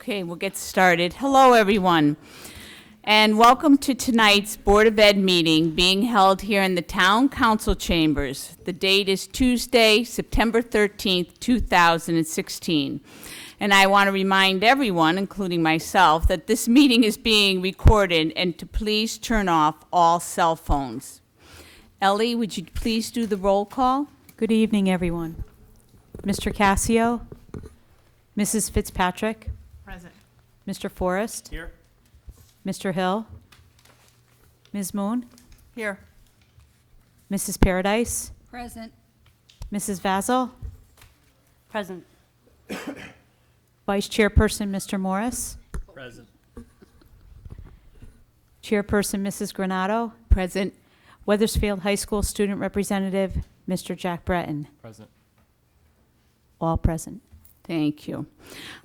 Okay, we'll get started. Hello, everyone, and welcome to tonight's Board of Ed meeting being held here in the Town Council Chambers. The date is Tuesday, September 13th, 2016. And I want to remind everyone, including myself, that this meeting is being recorded and to please turn off all cell phones. Ellie, would you please do the roll call? Good evening, everyone. Mr. Cassio, Mrs. Fitzpatrick, Present. Mr. Forrest, Here. Mr. Hill, Ms. Moon, Here. Mrs. Paradise, Present. Mrs. Vazel, Present. Vice Chairperson Mr. Morris, Present. Chairperson Mrs. Granato, Present. Wethersfield High School Student Representative Mr. Jack Breton, Present. all present. Thank you.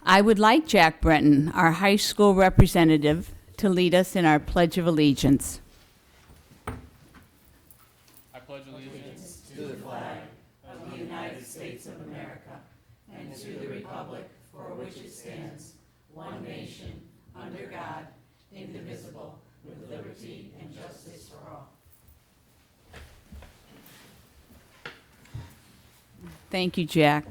I would like Jack Breton, our high school representative, to lead us in our Pledge of Allegiance. I pledge allegiance Thank you, Jack.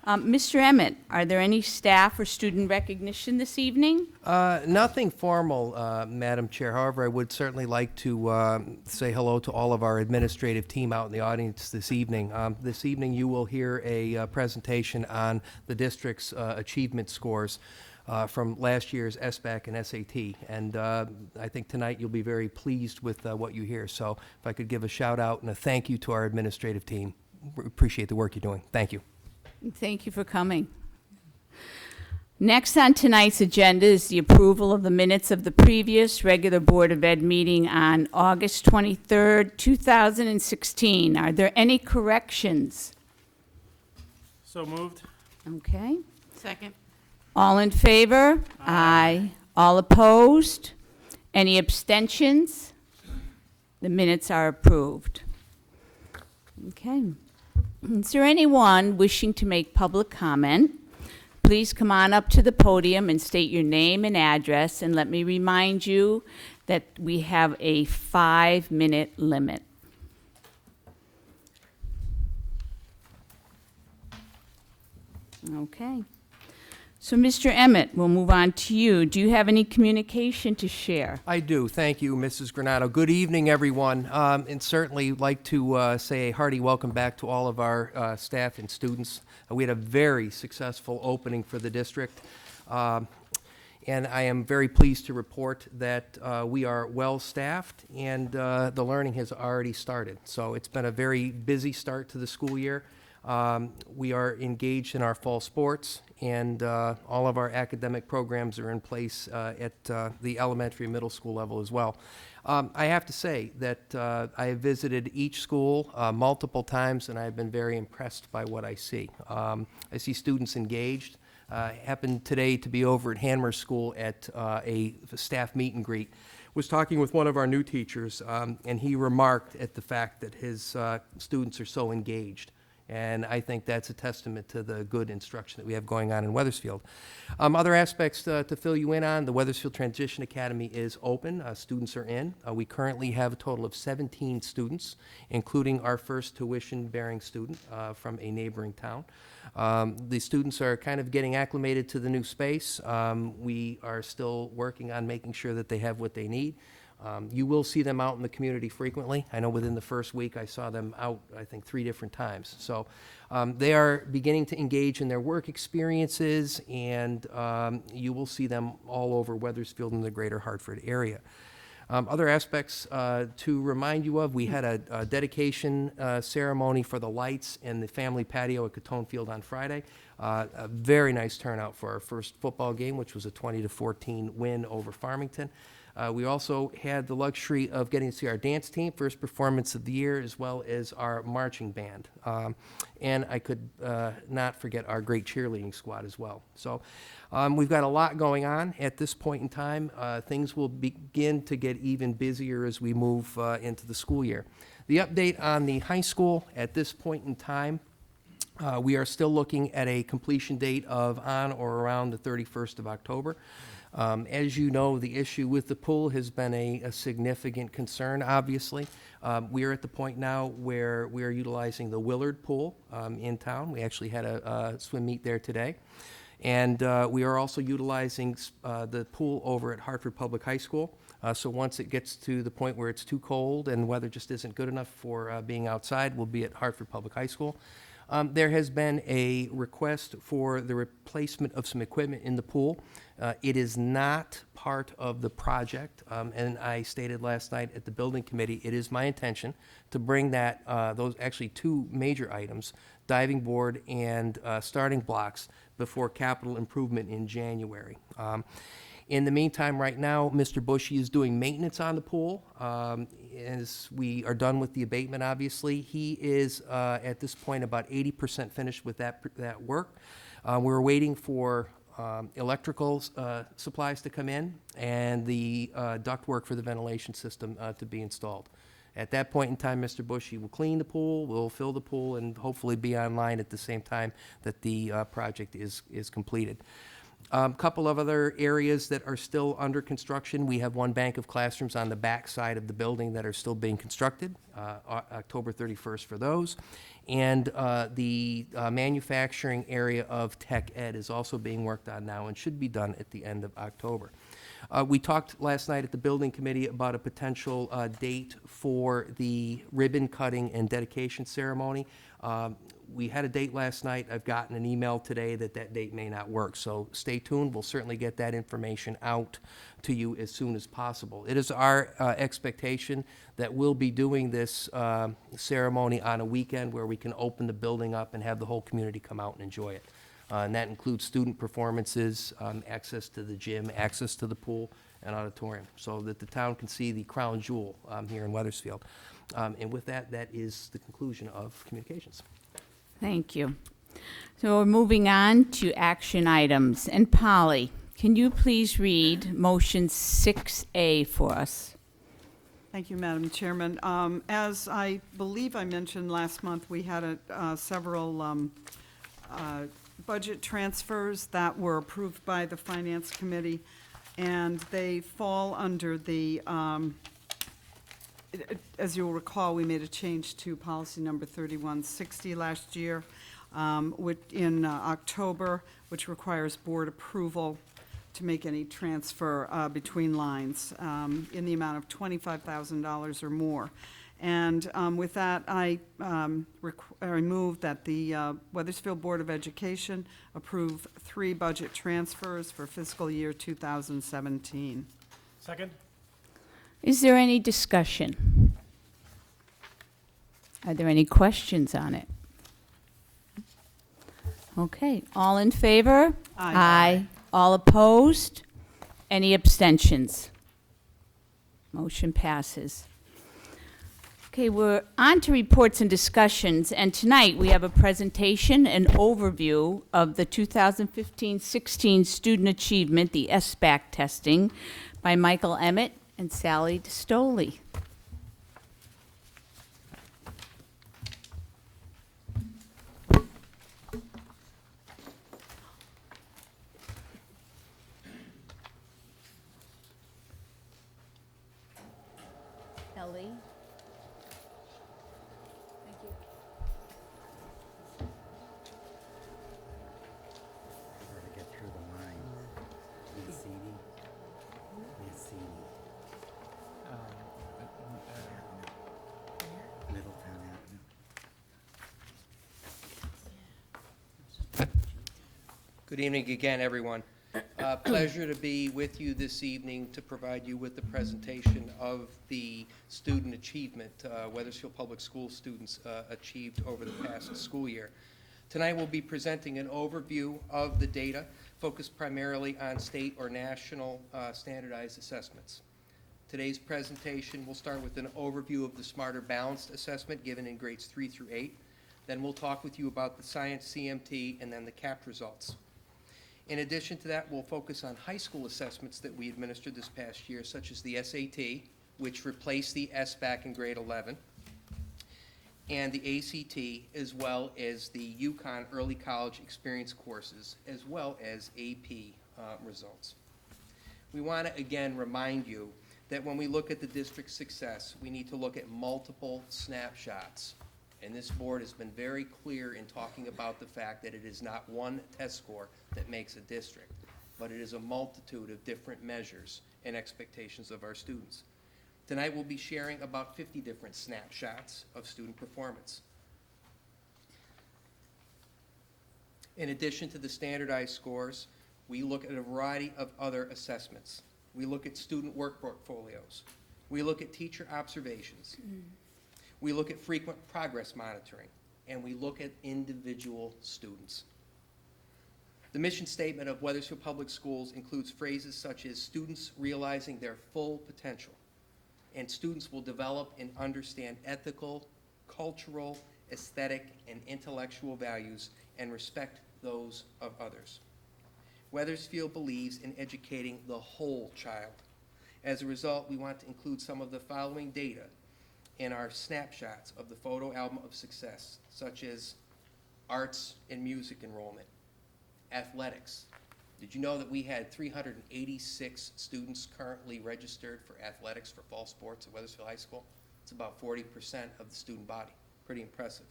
Mr. Emmett, are there any staff or student recognition this evening? Nothing formal, Madam Chair. However, I would certainly like to say hello to all of our administrative team out in the audience this evening. This evening you will hear a presentation on the district's achievement scores from last year's SBAC and SAT. And I think tonight you'll be very pleased with what you hear. So if I could give a shout out and a thank you to our administrative team. We appreciate the work you're doing. Thank you. Thank you for coming. Next on tonight's agenda is the approval of the minutes of the previous regular Board of Ed meeting on August 23rd, 2016. Are there any corrections? So moved. Okay. Second. All in favor? Aye. All opposed? Any abstentions? The minutes are approved. Okay. Is there anyone wishing to make public comment? Please come on up to the podium and state your name and address, and let me remind you that we have a 5-minute limit. Okay. So, Mr. Emmett, we'll move on to you. Do you have any communication to share? I do. Thank you, Mrs. Granato. Good evening, everyone. And certainly like to say a hearty welcome back to all of our staff and students. We had a very successful opening for the district. And I am very pleased to report that we are well-staffed and the learning has already started. So it's been a very busy start to the school year. We are engaged in our fall sports, and all of our academic programs are in place at the elementary and middle school level as well. I have to say that I have visited each school multiple times, and I've been very impressed by what I see. I see students engaged. Happened today to be over at Hanmer School at a staff meet and greet. Was talking with one of our new teachers, and he remarked at the fact that his students are so engaged. And I think that's a testament to the good instruction that we have going on in Wethersfield. Other aspects to fill you in on, the Wethersfield Transition Academy is open. Students are in. We currently have a total of 17 students, including our first tuition-bearing student from a neighboring town. The students are kind of getting acclimated to the new space. We are still working on making sure that they have what they need. You will see them out in the community frequently. I know within the first week I saw them out, I think, 3 different times. So they are beginning to engage in their work experiences, and you will see them all over Wethersfield and the greater Hartford area. Other aspects to remind you of, we had a dedication ceremony for the lights and the family patio at Catone Field on Friday. A very nice turnout for our first football game, which was a 20-14 win over Farmington. We also had the luxury of getting to see our dance team, first performance of the year, as well as our marching band. And I could not forget our great cheerleading squad as well. So we've got a lot going on at this point in time. Things will begin to get even busier as we move into the school year. The update on the high school at this point in time, We are still looking at a completion date of on or around the 31st of October. As you know, the issue with the pool has been a significant concern, obviously. We are at the point now where we are utilizing the Willard Pool in town. We actually had a swim meet there today. And we are also utilizing the pool over at Hartford Public High School. So once it gets to the point where it's too cold and weather just isn't good enough for being outside, we'll be at Hartford Public High School. There has been a request for the replacement of some equipment in the pool. It is not part of the project, and I stated last night at the building committee, it is my intention to bring that, those actually two major items, diving board and starting blocks, before capital improvement in January. In the meantime, right now, Mr. Bushy is doing maintenance on the pool. As we are done with the abatement, obviously, he is at this point about 80% finished with that work. We're waiting for electrical supplies to come in and the ductwork for the ventilation system to be installed. At that point in time, Mr. Bushy will clean the pool, will fill the pool, and hopefully be online at the same time that the project is completed. Couple of other areas that are still under construction. We have one bank of classrooms on the back side of the building that are still being constructed, October 31st for those. And the manufacturing area of Tech Ed is also being worked on now and should be done at the end of October. We talked last night at the building committee about a potential date for the ribbon cutting and dedication ceremony. We had a date last night. I've gotten an email today that that date may not work, so stay tuned. We'll certainly get that information out to you as soon as possible. It is our expectation that we'll be doing this ceremony on a weekend where we can open the building up and have the whole community come out and enjoy it. And that includes student performances, access to the gym, access to the pool and auditorium, so that the town can see the crown jewel here in Wethersfield. And with that, that is the conclusion of communications. Thank you. So we're moving on to action items. And Polly, can you please read motion 6A for us? Thank you, Madam Chairman. As I believe I mentioned last month, we had several budget transfers that were approved by the Finance Committee, and they fall under the, as you'll recall, we made a change to policy number 3160 last year in October, which requires board approval to make any transfer between lines in the amount of $25,000 or more. And with that, I move that the Wethersfield Board of Education approve 3 budget transfers for fiscal year 2017. Second? Is there any discussion? Are there any questions on it? Okay, all in favor? Aye. Aye. All opposed? Any abstentions? Motion passes. Okay, we're on to reports and discussions, and tonight we have a presentation and overview of the 2015-16 student achievement, the SBAC testing, by Michael Emmett and Sally DeStoli. Ellie? To get through the line. Mancini. Middletown Avenue. Good evening again, everyone. Pleasure to be with you this evening to provide you with the presentation of the student achievement Wethersfield Public School students achieved over the past school year. Tonight we'll be presenting an overview of the data focused primarily on state or national standardized assessments. Today's presentation will start with an overview of the Smarter Balanced assessment given in grades 3 through 8. Then we'll talk with you about the science CMT and then the CAP results. In addition to that, we'll focus on high school assessments that we administered this past year, such as the SAT, which replaced the SBAC in grade 11, and the ACT, as well as the Yukon Early College Experience courses, as well as AP results. We want to again remind you that when we look at the district's success, we need to look at multiple snapshots. And this board has been very clear in talking about the fact that it is not one test score that makes a district, but it is a multitude of different measures and expectations of our students. Tonight we'll be sharing about 50 different snapshots of student performance. In addition to the standardized scores, we look at a variety of other assessments. We look at student work portfolios. We look at teacher observations. We look at frequent progress monitoring, and we look at individual students. The mission statement of Wethersfield Public Schools includes phrases such as students realizing their full potential, and students will develop and understand ethical, cultural, aesthetic, and intellectual values and respect those of others. Wethersfield believes in educating the whole child. As a result, we want to include some of the following data in our snapshots of the photo album of success, such as arts and music enrollment, athletics. Did you know that we had 386 students currently registered for athletics for fall sports at Wethersfield High School? It's about 40% of the student body. Pretty impressive.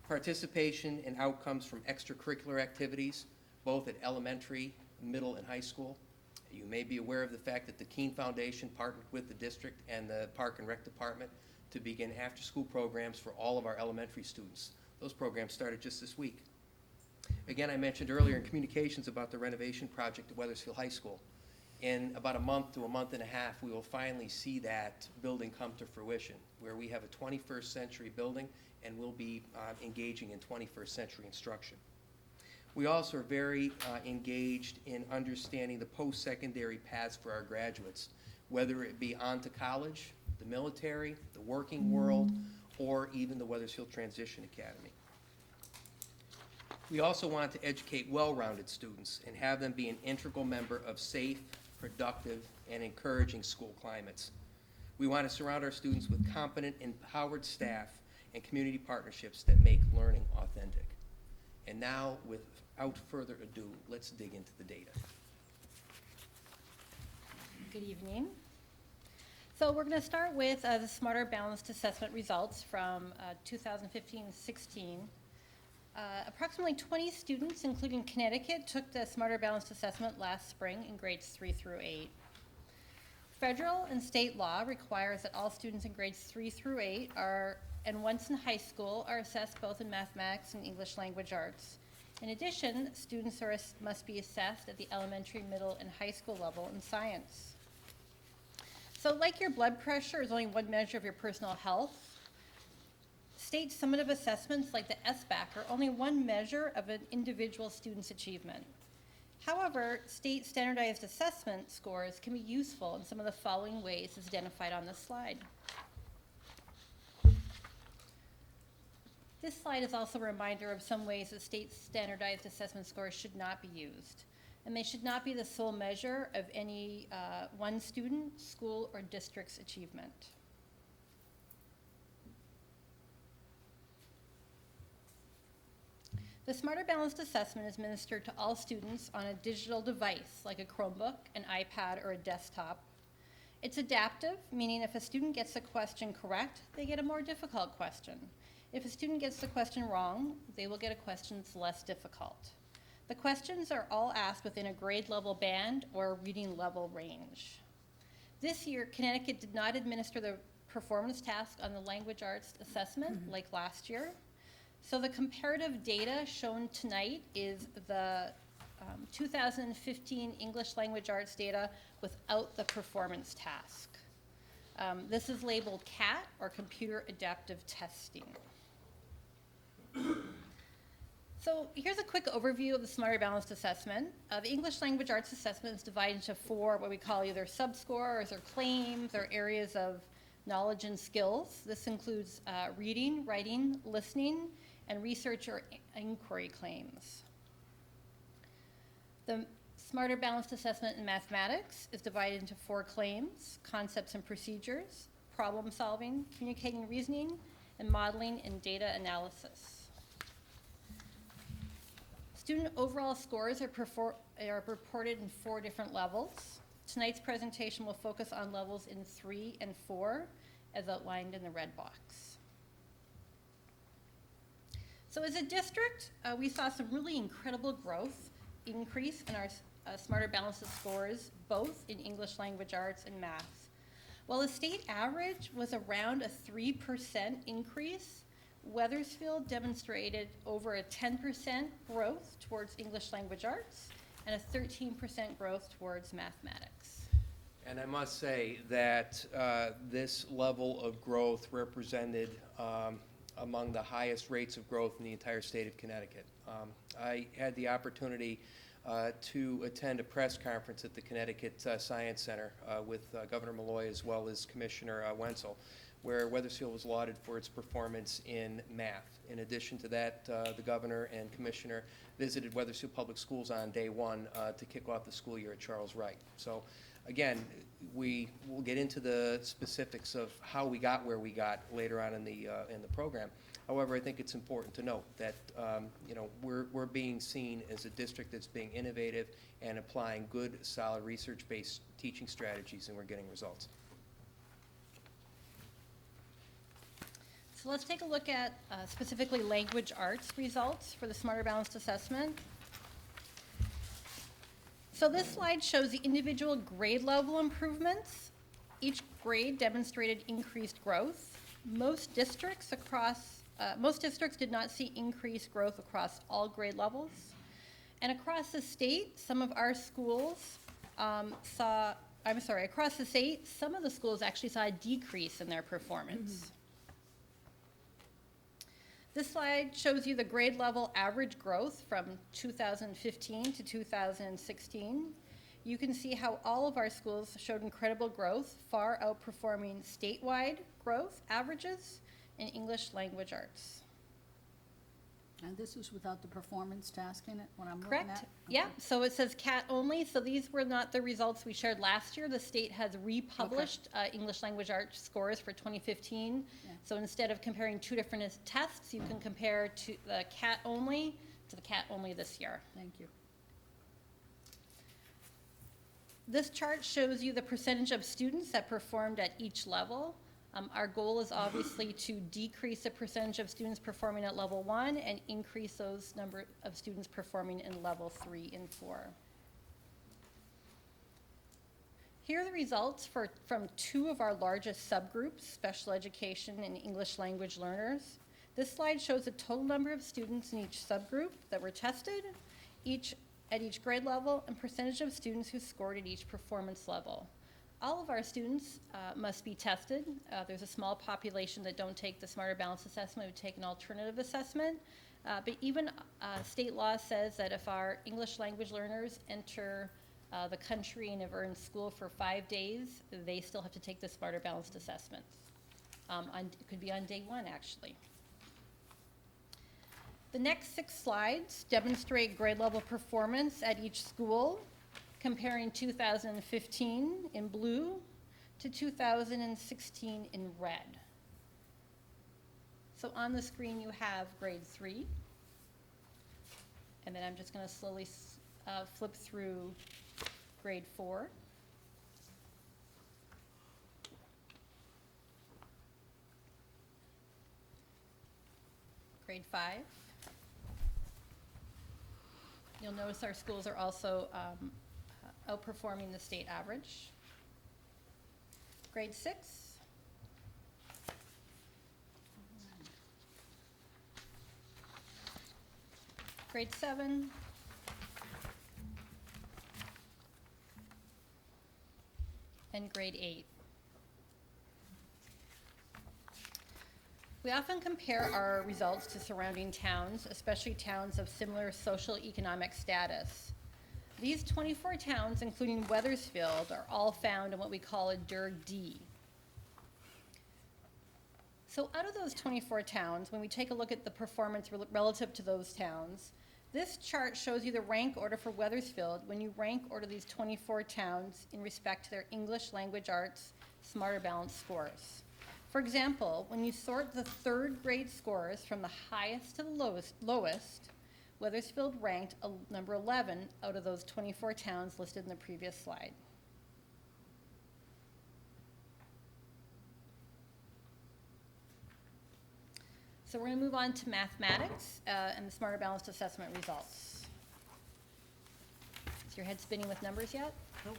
Participation and outcomes from extracurricular activities, both at elementary, middle, and high school. You may be aware of the fact that the Keene Foundation partnered with the district and the Park and Rec Department to begin after-school programs for all of our elementary students. Those programs started just this week. Again, I mentioned earlier in communications about the renovation project at Wethersfield High School. In about a month to a month and a half, we will finally see that building come to fruition, where we have a 21st century building and we'll be engaging in 21st century instruction. We also are very engaged in understanding the post-secondary paths for our graduates, whether it be on to college, the military, the working world, or even the Wethersfield Transition Academy. We also want to educate well-rounded students and have them be an integral member of safe, productive, and encouraging school climates. We want to surround our students with competent, empowered staff and community partnerships that make learning authentic. And now, without further ado, let's dig into the data. Good evening. So we're going to start with the Smarter Balanced Assessment results from 2015-16. Approximately 20 students, including Connecticut, took the Smarter Balanced Assessment last spring in grades 3 through 8. Federal and state law requires that all students in grades 3 through 8 and once in high school, are assessed both in mathematics and English language arts. In addition, students must be assessed at the elementary, middle, and high school level in science. So like your blood pressure is only one measure of your personal health, state summative assessments like the SBAC are only one measure of an individual student's achievement. However, state standardized assessment scores can be useful in some of the following ways as identified on this slide. This slide is also a reminder of some ways that state standardized assessment scores should not be used. And they should not be the sole measure of any one student, school, or district's achievement. The Smarter Balanced Assessment is administered to all students on a digital device like a Chromebook, an iPad, or a desktop. It's adaptive, meaning if a student gets a question correct, they get a more difficult question. If a student gets the question wrong, they will get a question that's less difficult. The questions are all asked within a grade level band or reading level range. This year, Connecticut did not administer the performance task on the language arts assessment like last year. So the comparative data shown tonight is the 2015 English language arts data without the performance task. This is labeled CAT, or Computer Adaptive Testing. So here's a quick overview of the Smarter Balanced Assessment. The English Language Arts Assessment is divided into 4 what we call either subscores or claims or areas of knowledge and skills. This includes reading, writing, listening, and research or inquiry claims. The Smarter Balanced Assessment in Mathematics is divided into 4 claims: concepts and procedures, problem solving, communicating reasoning, and modeling and data analysis. Student overall scores are reported in 4 different levels. Tonight's presentation will focus on levels in 3 and 4, as outlined in the red box. So as a district, we saw some really incredible increase in our Smarter Balances scores, both in English Language Arts and math. While the state average was around a 3% increase, Wethersfield demonstrated over a 10% growth towards English Language Arts and a 13% growth towards mathematics. And I must say that this level of growth represented among the highest rates of growth in the entire state of Connecticut. I had the opportunity to attend a press conference at the Connecticut Science Center with Governor Malloy as well as Commissioner Wenzel, where Wethersfield was lauded for its performance in math. In addition to that, the governor and commissioner visited Wethersfield Public Schools on day 1 to kick off the school year at Charles Wright. So again, we will get into the specifics of how we got where we got later on in the program. However, I think it's important to note that you know, we're being seen as a district that's being innovative and applying good, solid research-based teaching strategies, and we're getting results. So let's take a look at specifically language arts results for the Smarter Balanced Assessment. So this slide shows the individual grade level improvements. Each grade demonstrated increased growth. Most districts did not see increased growth across all grade levels. And across the state, some of the schools actually saw a decrease in their performance. This slide shows you the grade level average growth from 2015 to 2016. You can see how all of our schools showed incredible growth, far outperforming statewide growth averages in English Language Arts. And this is without the performance task in it, what I'm looking at? Correct. Yeah, so it says CAT only, so these were not the results we shared last year. The state has republished English Language Arts scores for 2015. Yeah. So instead of comparing 2 different tests, you can compare to the CAT only to the CAT only this year. Thank you. This chart shows you the percentage of students that performed at each level. Our goal is obviously to decrease the percentage of students performing at level 1 and increase those number of students performing in level 3 and 4. Here are the results from 2 of our largest subgroups, special education and English language learners. This slide shows the total number of students in each subgroup that were tested, at each grade level, and percentage of students who scored at each performance level. All of our students must be tested. There's a small population that don't take the Smarter Balanced Assessment, who take an alternative assessment. But even state law says that if our English language learners enter the country and have earned school for 5 days, they still have to take the Smarter Balanced Assessment. It could be on day 1, actually. The next 6 slides demonstrate grade level performance at each school, comparing 2015 in blue to 2016 in red. So on the screen you have grade 3, and then I'm just going to slowly flip through grade 4. Grade 5. You'll notice our schools are also outperforming the state average. Grade 6. Grade 7. And grade 8. We often compare our results to surrounding towns, especially towns of similar social economic status. These 24 towns, including Wethersfield, are all found in what we call a DIRG D. So out of those 24 towns, when we take a look at the performance relative to those towns, this chart shows you the rank order for Wethersfield when you rank order these 24 towns in respect to their English Language Arts Smarter Balanced scores. For example, when you sort the third grade scores from the highest to the lowest, Wethersfield ranked number 11 out of those 24 towns listed in the previous slide. So we're going to move on to mathematics and the Smarter Balanced Assessment results. Is your head spinning with numbers yet? Nope.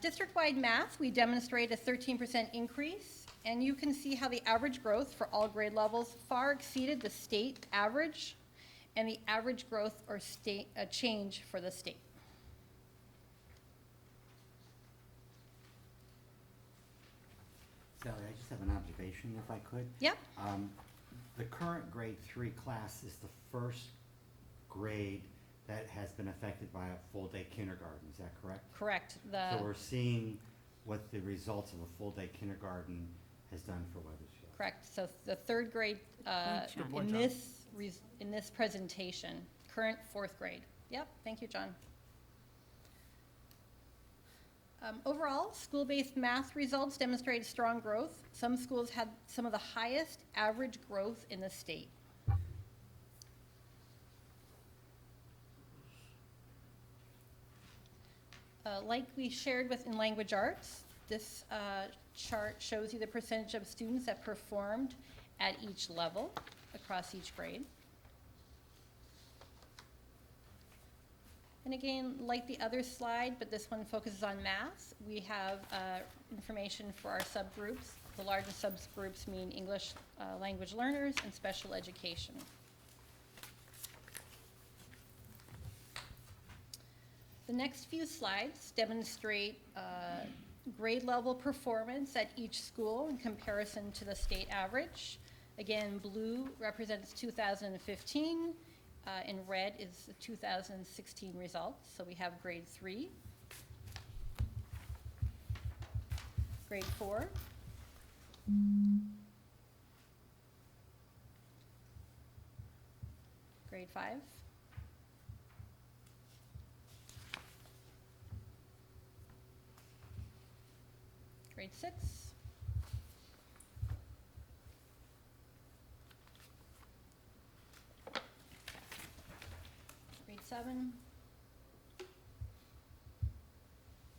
District-wide math, we demonstrate a 13% increase, and you can see how the average growth for all grade levels far exceeded the state average and the average growth or state change for the state. Sally, I just have an observation, if I could. Yep. The current grade 3 class is the first grade that has been affected by a full-day kindergarten, is that correct? Correct. So we're seeing what the results of a full-day kindergarten has done for Wethersfield. Correct. So the third grade in this presentation, current fourth grade. Yep. Thank you, John. Overall, school-based math results demonstrated strong growth. Some schools had some of the highest average growth in the state. Like we shared in language arts, this chart shows you the percentage of students that performed at each level across each grade. And again, like the other slide, but this one focuses on math, we have information for our subgroups. The largest subgroups mean English language learners and special education. The next few slides demonstrate grade level performance at each school in comparison to the state average. Again, blue represents 2015. In red is the 2016 results. So we have grade 3, grade 4, grade 5, grade 6, grade 7,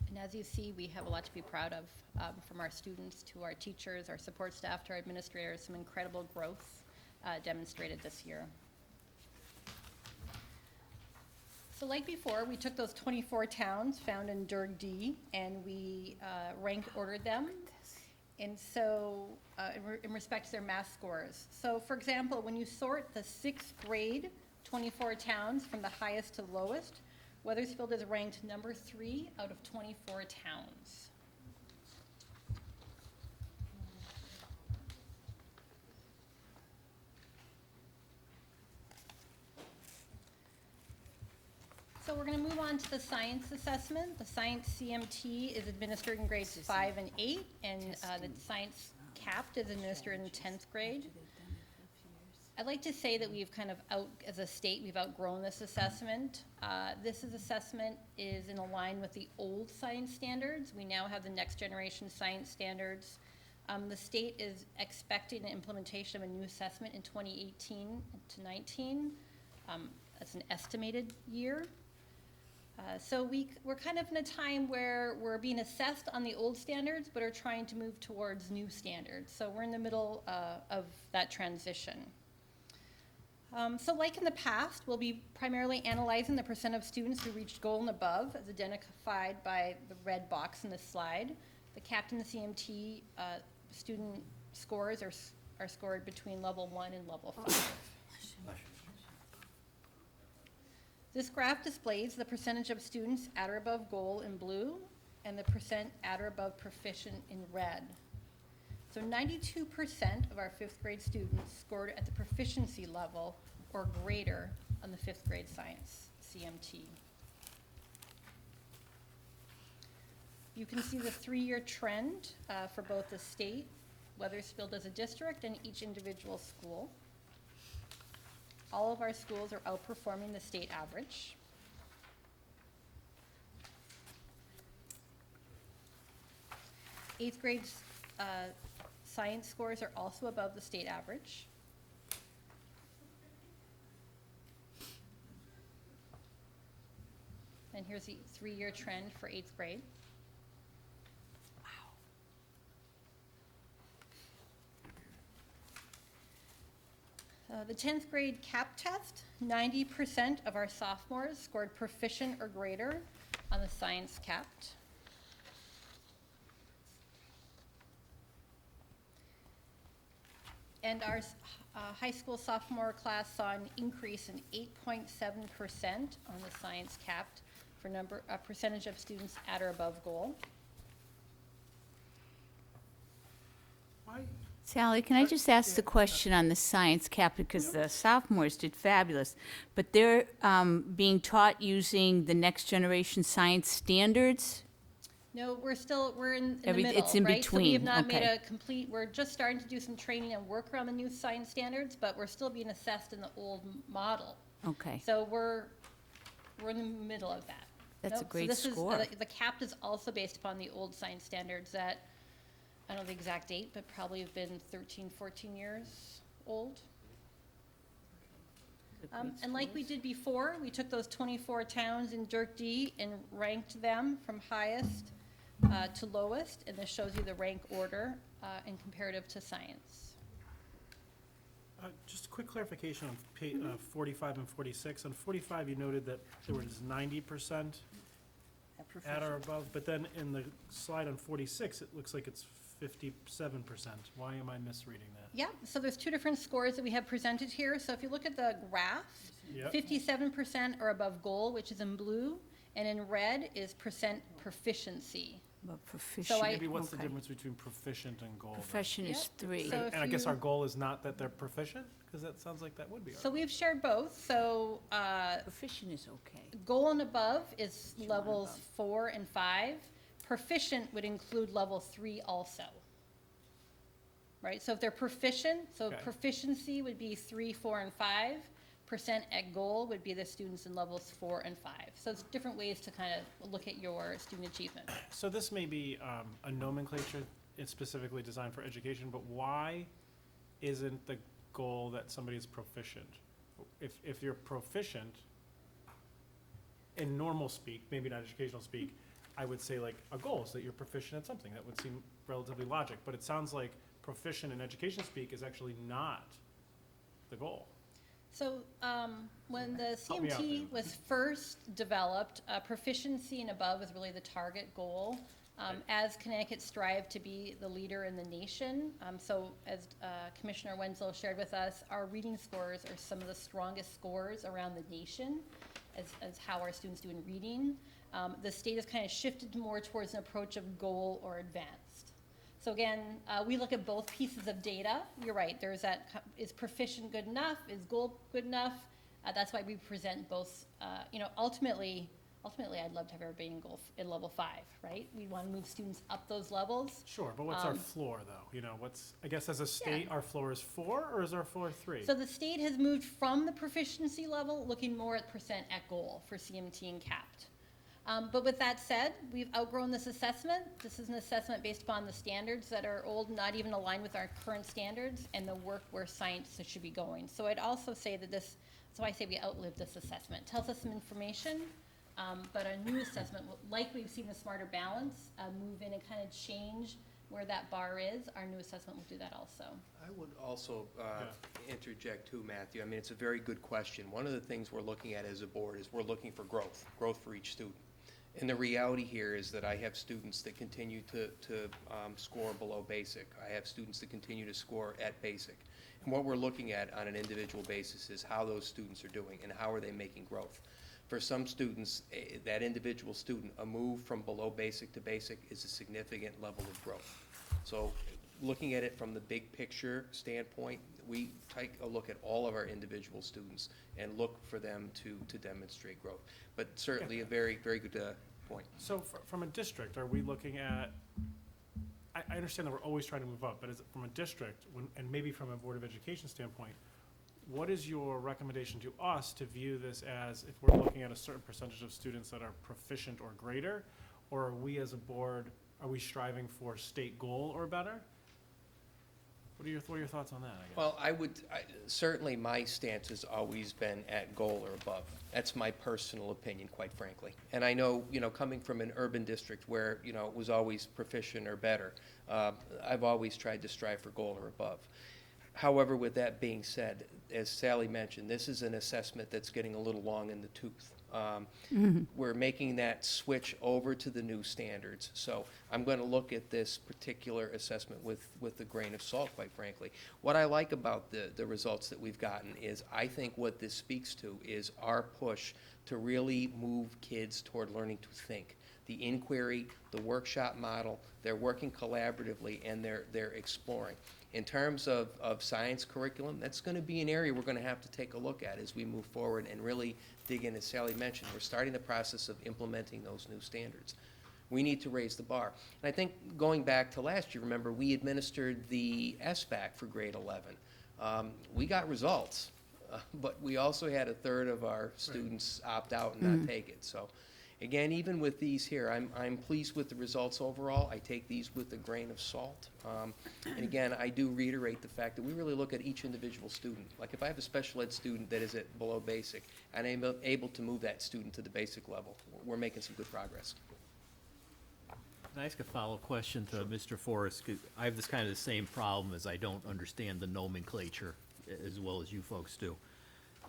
and as you see, we have a lot to be proud of, from our students to our teachers, our support staff, to our administrators, some incredible growth demonstrated this year. So like before, we took those 24 towns found in Durg D and we rank ordered them. And so in respect to their math scores. So for example, when you sort the 6th grade 24 towns from the highest to lowest, Wethersfield is ranked number 3 out of 24 towns. So we're going to move on to the science assessment. The science CMT is administered in grades 5 and 8, and the science CAPT is administered in 10th grade. I'd like to say that we've kind of as a state, we've outgrown this assessment. This assessment is in line with the old science standards. We now have the next generation science standards. The state is expecting an implementation of a new assessment in 2018 to 19. That's an estimated year. So we're kind of in a time where we're being assessed on the old standards, but are trying to move towards new standards. So we're in the middle of that transition. So like in the past, we'll be primarily analyzing the percent of students who reached goal and above, as identified by the red box in this slide. The CAPT and the CMT student scores are scored between level 1 and level 5. This graph displays the percentage of students at or above goal in blue and the percent at or above proficient in red. So 92% of our 5th grade students scored at the proficiency level or greater on the 5th grade science CMT. You can see the 3-year trend for both the state, Wethersfield as a district, and each individual school. All of our schools are outperforming the state average. Eighth grade science scores are also above the state average. And here's the 3-year trend for 8th grade. The 10th grade CAP test, 90% of our sophomores scored proficient or greater on the science CAPT. And our high school sophomore class saw an increase in 8.7% on the science CAPT for percentage of students at or above goal. Why? Sally, can I just ask the question on the science cap, because the sophomores did fabulous, but they're being taught using the next generation science standards? No, we're in the Every- middle, it's in right? So we have between, not made okay. a complete, we're just starting to do some training and work around the new science standards, but we're still being assessed in the old model. Okay, So we're in the middle of that. That's a Nope, so great this is- score. The CAPT is also based upon the old science standards that, I don't know the exact date, but probably have been 13, 14 years old. And like we did before, we took those 24 towns in Dirk D and ranked them from highest to lowest, and this shows you the rank order in comparative to science. Just a quick clarification on 45 and 46. On 45, you noted that there was 90% at or above, but then in the slide on 46, it looks like it's 57%. Why am I misreading that? Yeah, so there's two different scores that we have presented here. So if you look at the graph, Yep. 57% are above goal, which is in blue, and in red is percent proficiency. But proficient, I- Maybe what's the okay. difference between proficient and goal? then? Proficient is Yep. 3. So if And I guess you- our goal is not that they're proficient? Because that sounds like that would be our So we've shared both. So Proficient is okay. goal and above is Sure, levels above. 4 and 5. Proficient would include level 3 also. Right, so if they're proficient, so Okay. proficiency would be 3, 4, and 5. Percent at goal would be the students in levels 4 and 5. So it's different ways to kind of look at your student achievement. So this may be a nomenclature, it's specifically designed for education, but why isn't the goal that somebody is proficient? If you're proficient, in normal speak, maybe not educational speak, I would say like a goal is that you're proficient at something. That would seem relatively logic, but it sounds like proficient in education speak is actually not the goal. So when the Help me out CMT there. was first developed, proficiency and above was really the target goal. As Connecticut strived to be the leader in the nation, so as Commissioner Wenzel shared with us, our reading scores are some of the strongest scores around the nation as how our students do in reading. The state has kind of shifted more towards an approach of goal or advanced. So again, we look at both pieces of data. You're right, there's that, is proficient good enough? Is goal good enough? That's why we present both, ultimately, I'd love to have everybody in goal in level 5, right? We want to move students up those levels. Sure, but what's our floor though? I guess as a state, our floor is 4 or is our floor 3? So the state has moved from the proficiency level, looking more at percent at goal for CMT and CAPT. But with that said, we've outgrown this assessment. This is an assessment based upon the standards that are old, not even aligned with our current standards, and the work where science should be going. So I'd also say that that's why I say we outlived this assessment. It tells us some information, but our new assessment, like we've seen the Smarter Balance, move in and kind of change where that bar is. Our new assessment will do that also. I would also interject too, Matthew. I mean, it's a very good question. One of the things we're looking at as a board is we're looking for growth for each student. And the reality here is that I have students that continue to score below basic. I have students that continue to score at basic. And what we're looking at on an individual basis is how those students are doing and how are they making growth. For some students, that individual student, a move from below basic to basic is a significant level of growth. So looking at it from the big picture standpoint, we take a look at all of our individual students and look for them to demonstrate growth. But certainly a very, very good point. So from a district, are we looking at, I understand that we're always trying to move up, but is it from a district, and maybe from a Board of Education standpoint, what is your recommendation to us to view this as, if we're looking at a certain percentage of students that are proficient or greater, or are we as a board are we striving for state goal or better? What are your thoughts on that, I guess? Well, certainly my stance has always been at goal or above. That's my personal opinion, quite frankly. And I know, coming from an urban district where, it was always proficient or better, I've always tried to strive for goal or above. However, with that being said, as Sally mentioned, this is an assessment that's getting a little long in the tooth. We're making that switch over to the new standards. So I'm going to look at this particular assessment with a grain of salt, quite frankly. What I like about the results that we've gotten is I think what this speaks to is our push to really move kids toward learning to think. The inquiry, the workshop model, they're working collaboratively and they're exploring. In terms of science curriculum, that's going to be an area we're going to have to take a look at as we move forward and really dig in. As Sally mentioned, we're starting the process of implementing those new standards. We need to raise the bar. And I think going back to last year, remember, we administered the SBAC for grade 11. We got results, but we also had a third of our students opt out and not take it. So again, even with these here, I'm pleased with the results overall. I take these with a grain of salt. And again, I do reiterate the fact that we really look at each individual student. Like if I have a special ed student that is at below basic, and I'm able to move that student to the basic level, we're making some good progress. Can I ask a follow-up question to Mr. Forrest? 'Cause I have this kind of the same problem as I don't understand the nomenclature as well as you folks do.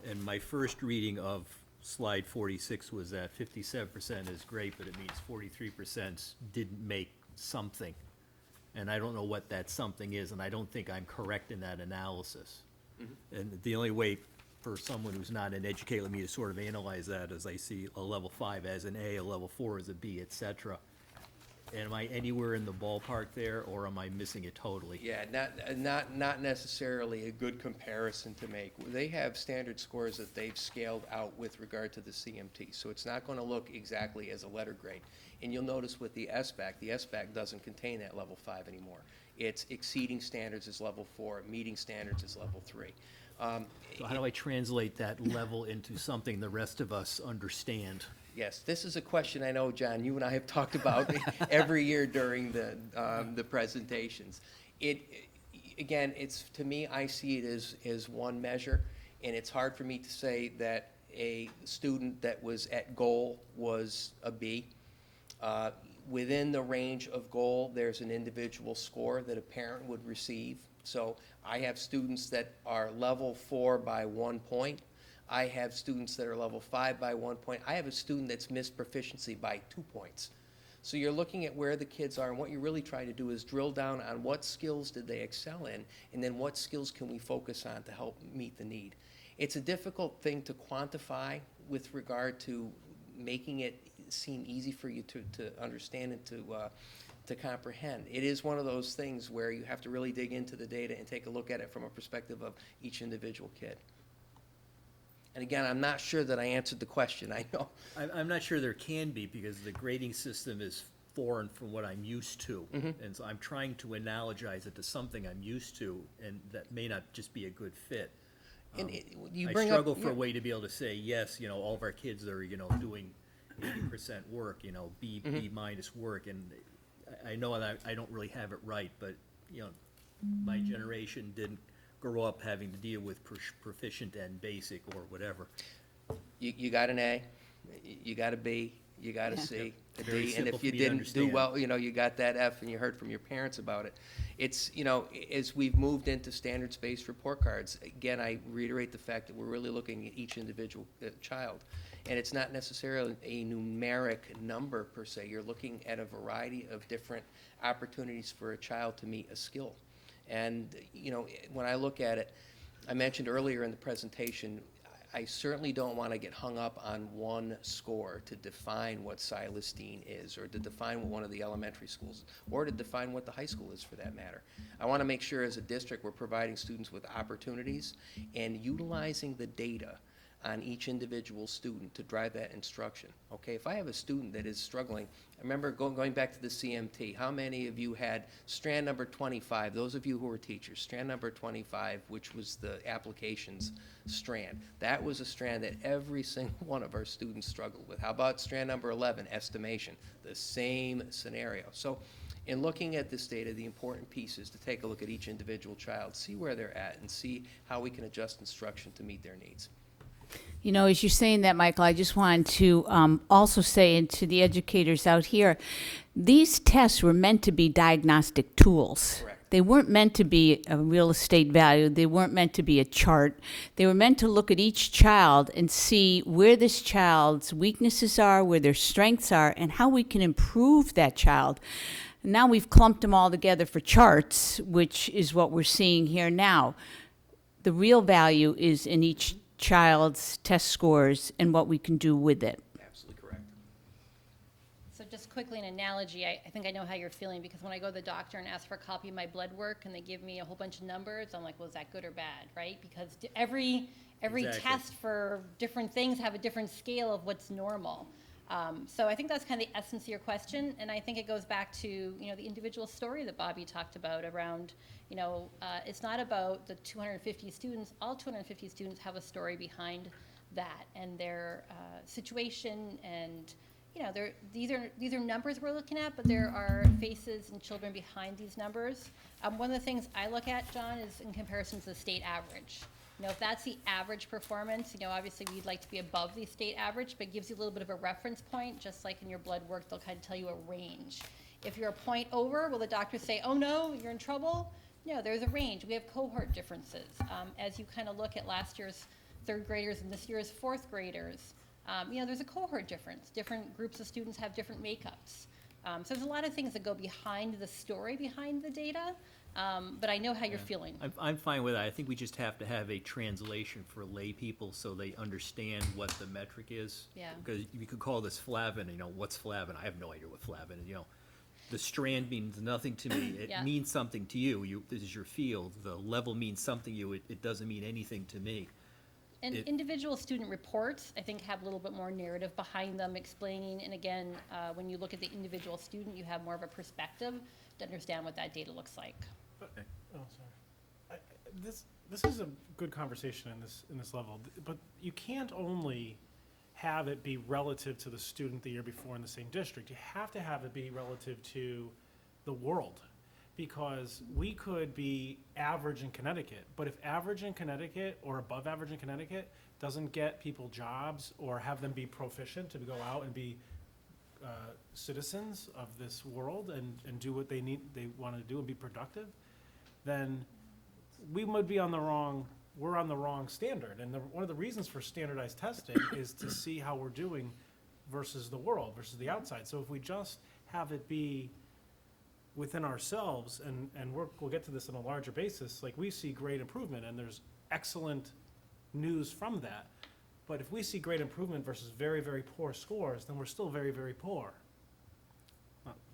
And my first reading of slide 46 was that 57% is great, but it means 43% didn't make something. And I don't know what that something is, and I don't think I'm correct in that analysis. And the only way for someone who's not an educator like me to sort of analyze that is I see a level 5 as an A, a level 4 as a B, et cetera. And am I anywhere in the ballpark there, or am I missing it totally? Yeah, not necessarily a good comparison to make. They have standard scores that they've scaled out with regard to the CMT, so it's not going to look exactly as a letter grade. And you'll notice with the SBAC doesn't contain that level 5 anymore. It's exceeding standards as level 4, meeting standards as level 3. So how do I translate that level into something the rest of us understand? Yes, this is a question I know, John, you and I have talked about every year during the presentations. Again, to me, I see it as one measure, and it's hard for me to say that a student that was at goal was a B. Within the range of goal, there's an individual score that a parent would receive. So I have students that are level 4 by 1 point. I have students that are level 5 by 1 point. I have a student that's missed proficiency by 2 points. So you're looking at where the kids are, and what you're really trying to do is drill down on what skills did they excel in, and then what skills can we focus on to help meet the need. It's a difficult thing to quantify with regard to making it seem easy for you to understand and to comprehend. It is one of those things where you have to really dig into the data and take a look at it from a perspective of each individual kid. And again, I'm not sure that I answered the question, I know. I'm not sure there can be, because the grading system is foreign from what I'm used to. And so I'm trying to analogize it to something I'm used to, and that may not just be a good fit. And I struggle for a way to be able to say, yes, all of our kids are, doing 80% work, B minus work, and I know that I don't really have it right, but, my generation didn't grow up having to deal with proficient and basic or whatever. You got an A, you got a B, you got a C, a Very D, and simple if you for me to didn't do understand. well, you got that F, and you heard from your parents about it. It's, as we've moved into standards-based report cards, again, I reiterate the fact that we're really looking at each individual child. And it's not necessarily a numeric number per se. You're looking at a variety of different opportunities for a child to meet a skill. And, when I look at it, I mentioned earlier in the presentation, I certainly don't want to get hung up on one score to define what Silestine is, or to define what one of the elementary schools is, or to define what the high school is for that matter. I want to make sure as a district we're providing students with opportunities and utilizing the data on each individual student to drive that instruction. Okay, if I have a student that is struggling, I remember going back to the CMT, how many of you had strand number 25, those of you who were teachers, strand number 25, which was the applications strand. That was a strand that every single one of our students struggled with. How about strand number 11, estimation? The same scenario. So In looking at this data, the important piece is to take a look at each individual child, see where they're at, and see how we can adjust instruction to meet their needs. You know, as you're saying that, Michael, I just wanted to also say, and to the educators out here, these tests were meant to be diagnostic tools. Correct. They weren't meant to be a real estate value. They weren't meant to be a chart. They were meant to look at each child and see where this child's weaknesses are, where their strengths are, and how we can improve that child. Now we've clumped them all together for charts, which is what we're seeing here now. The real value is in each child's test scores and what we can do with it. Absolutely correct. So just quickly, an analogy, I think I know how you're feeling, because when I go to the doctor and ask for a copy of my blood work and they give me a whole bunch of numbers, I'm like, well, is that good or bad, right? Because every Exactly. test for different things have a different scale of what's normal. So I think that's kind of the essence of your question, and I think it goes back to, you know, the individual story that Bobby talked about around, you know, it's not about the 250 students. All 250 students have a story behind that and their situation, and, you know, these are numbers we're looking at, but there are faces and children behind these numbers. One of the things I look at, John, is in comparison to the state average. You know, if that's the average performance, you know, obviously we'd like to be above the state average, but it gives you a little bit of a reference point, just like in your blood work, they'll kind of tell you a range. If you're a point over, will the doctor say, oh no, you're in trouble? No, there's a range. We have cohort differences. As you kind of look at last year's third graders and this year's fourth graders, you know, there's a cohort difference. Different groups of students have different makeups. So there's a lot of things that go behind the story, behind the data. But I know how you're feeling. I'm fine with that. I think we just have to have a translation for lay people so they understand what the metric is. Yeah. Because you could call this flavin, you know, what's flavin? I have no idea what flavin is, you know. The strand means nothing to me. It Yeah. means something to you. This is your field. The level means something to you. It doesn't mean anything to me. And It- individual student reports, I think, have a little bit more narrative behind them explaining, and again, when you look at the individual student, you have more of a perspective to understand what that data looks like. Oh, sorry. This is a good conversation in this level, but you can't only have it be relative to the student the year before in the same district. You have to have it be relative to the world, because we could be average in Connecticut, but if average in Connecticut or above average in Connecticut doesn't get people jobs or have them be proficient to go out and be citizens of this world and do what they want to do and be productive, then we would be we're on the wrong standard. And one of the reasons for standardized testing is to see how we're doing versus the world, versus the outside. So if we just have it be within ourselves, and we'll get to this on a larger basis, like we see great improvement and there's excellent news from that. But if we see great improvement versus very, very poor scores, then we're still very, very poor.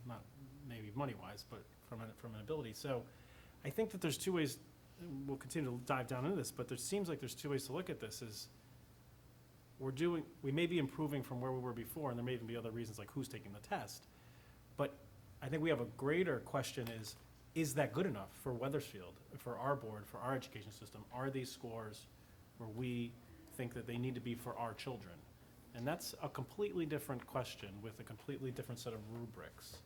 Not maybe money-wise, but from an ability. So I think that there's two ways, and we'll continue to dive down into this, but there seems like there's two ways to look at this. Is we may be improving from where we were before, and there may even be other reasons like who's taking the test. But I think we have a greater question is that good enough for Wethersfield, for our board, for our education system? Are these scores where we think that they need to be for our children? And that's a completely different question with a completely different set of rubrics,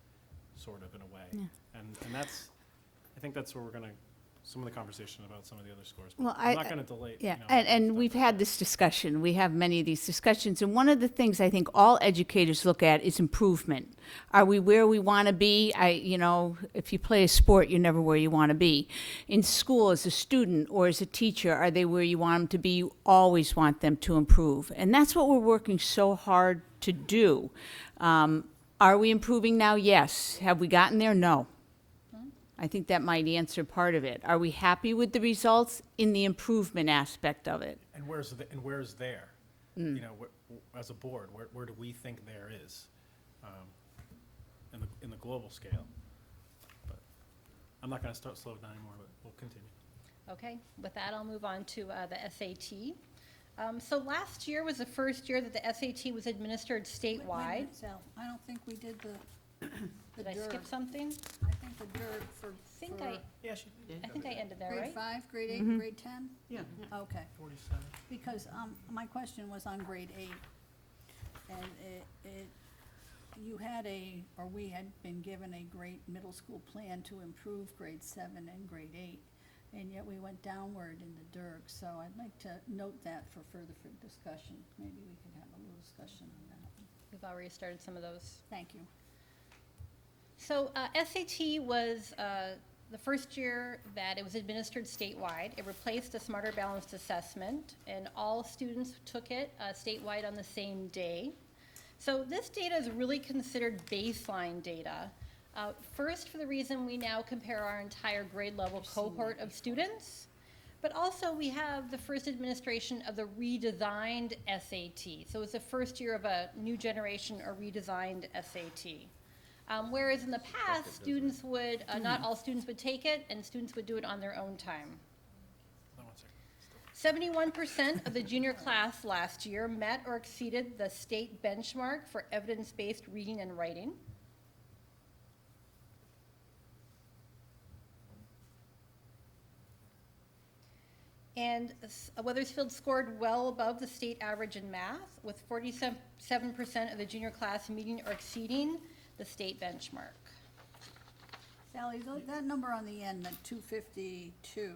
sort of, in a way. Yeah. And that's, I think that's where we're gonna, some of the conversation about some of the other scores. But Well, I'm not gonna delay, Yeah, you know, and stuff we've like had that. this discussion. We have many of these discussions, and one of the things I think all educators look at is improvement. Are we where we want to be? You know, if you play a sport, you're never where you want to be. In school, as a student or as a teacher, are they where you want them to be? You always want them to improve, and that's what we're working so hard to do. Are we improving now? Yes. Have we gotten there? No. I think that might answer part of it. Are we happy with the results in the improvement aspect of it? And where's there? You know, as a board, where do we think there is, in the global scale? But I'm not gonna slow it down anymore, but we'll continue. Okay, with that, I'll move on to the SAT. So last year was the first year that the SAT was administered Wait a statewide. minute, Sal, I don't think we did the Did I skip DIRB. something? I think the DIRB for Yeah, she did. I think I ended there, grade right? 5, grade 8, and grade 10? Yeah. Okay, 47. because my question was on grade 8. And you had or we had been given a great middle school plan to improve grade 7 and grade 8, and yet we went downward in the DIRG. So I'd like to note that for further discussion. Maybe we could have a little discussion on that. We've already started some of those. Thank you. So SAT was the first year that it was administered statewide. It replaced the Smarter Balanced Assessment, and all students took it statewide on the same day. So this data is really considered baseline data. First, for the reason we now compare our entire grade level cohort of students, but also we have the first administration of the redesigned SAT. So it's the first year of a new generation or redesigned SAT. Whereas in the past, students would, not all students would take it, and students would do it on their own time. 71% of the junior class last year met or exceeded the state benchmark for evidence-based reading and writing. And Wethersfield scored well above the state average in math, with 47% of the junior class meeting or exceeding the state benchmark. Sally, that number on the end, that 252,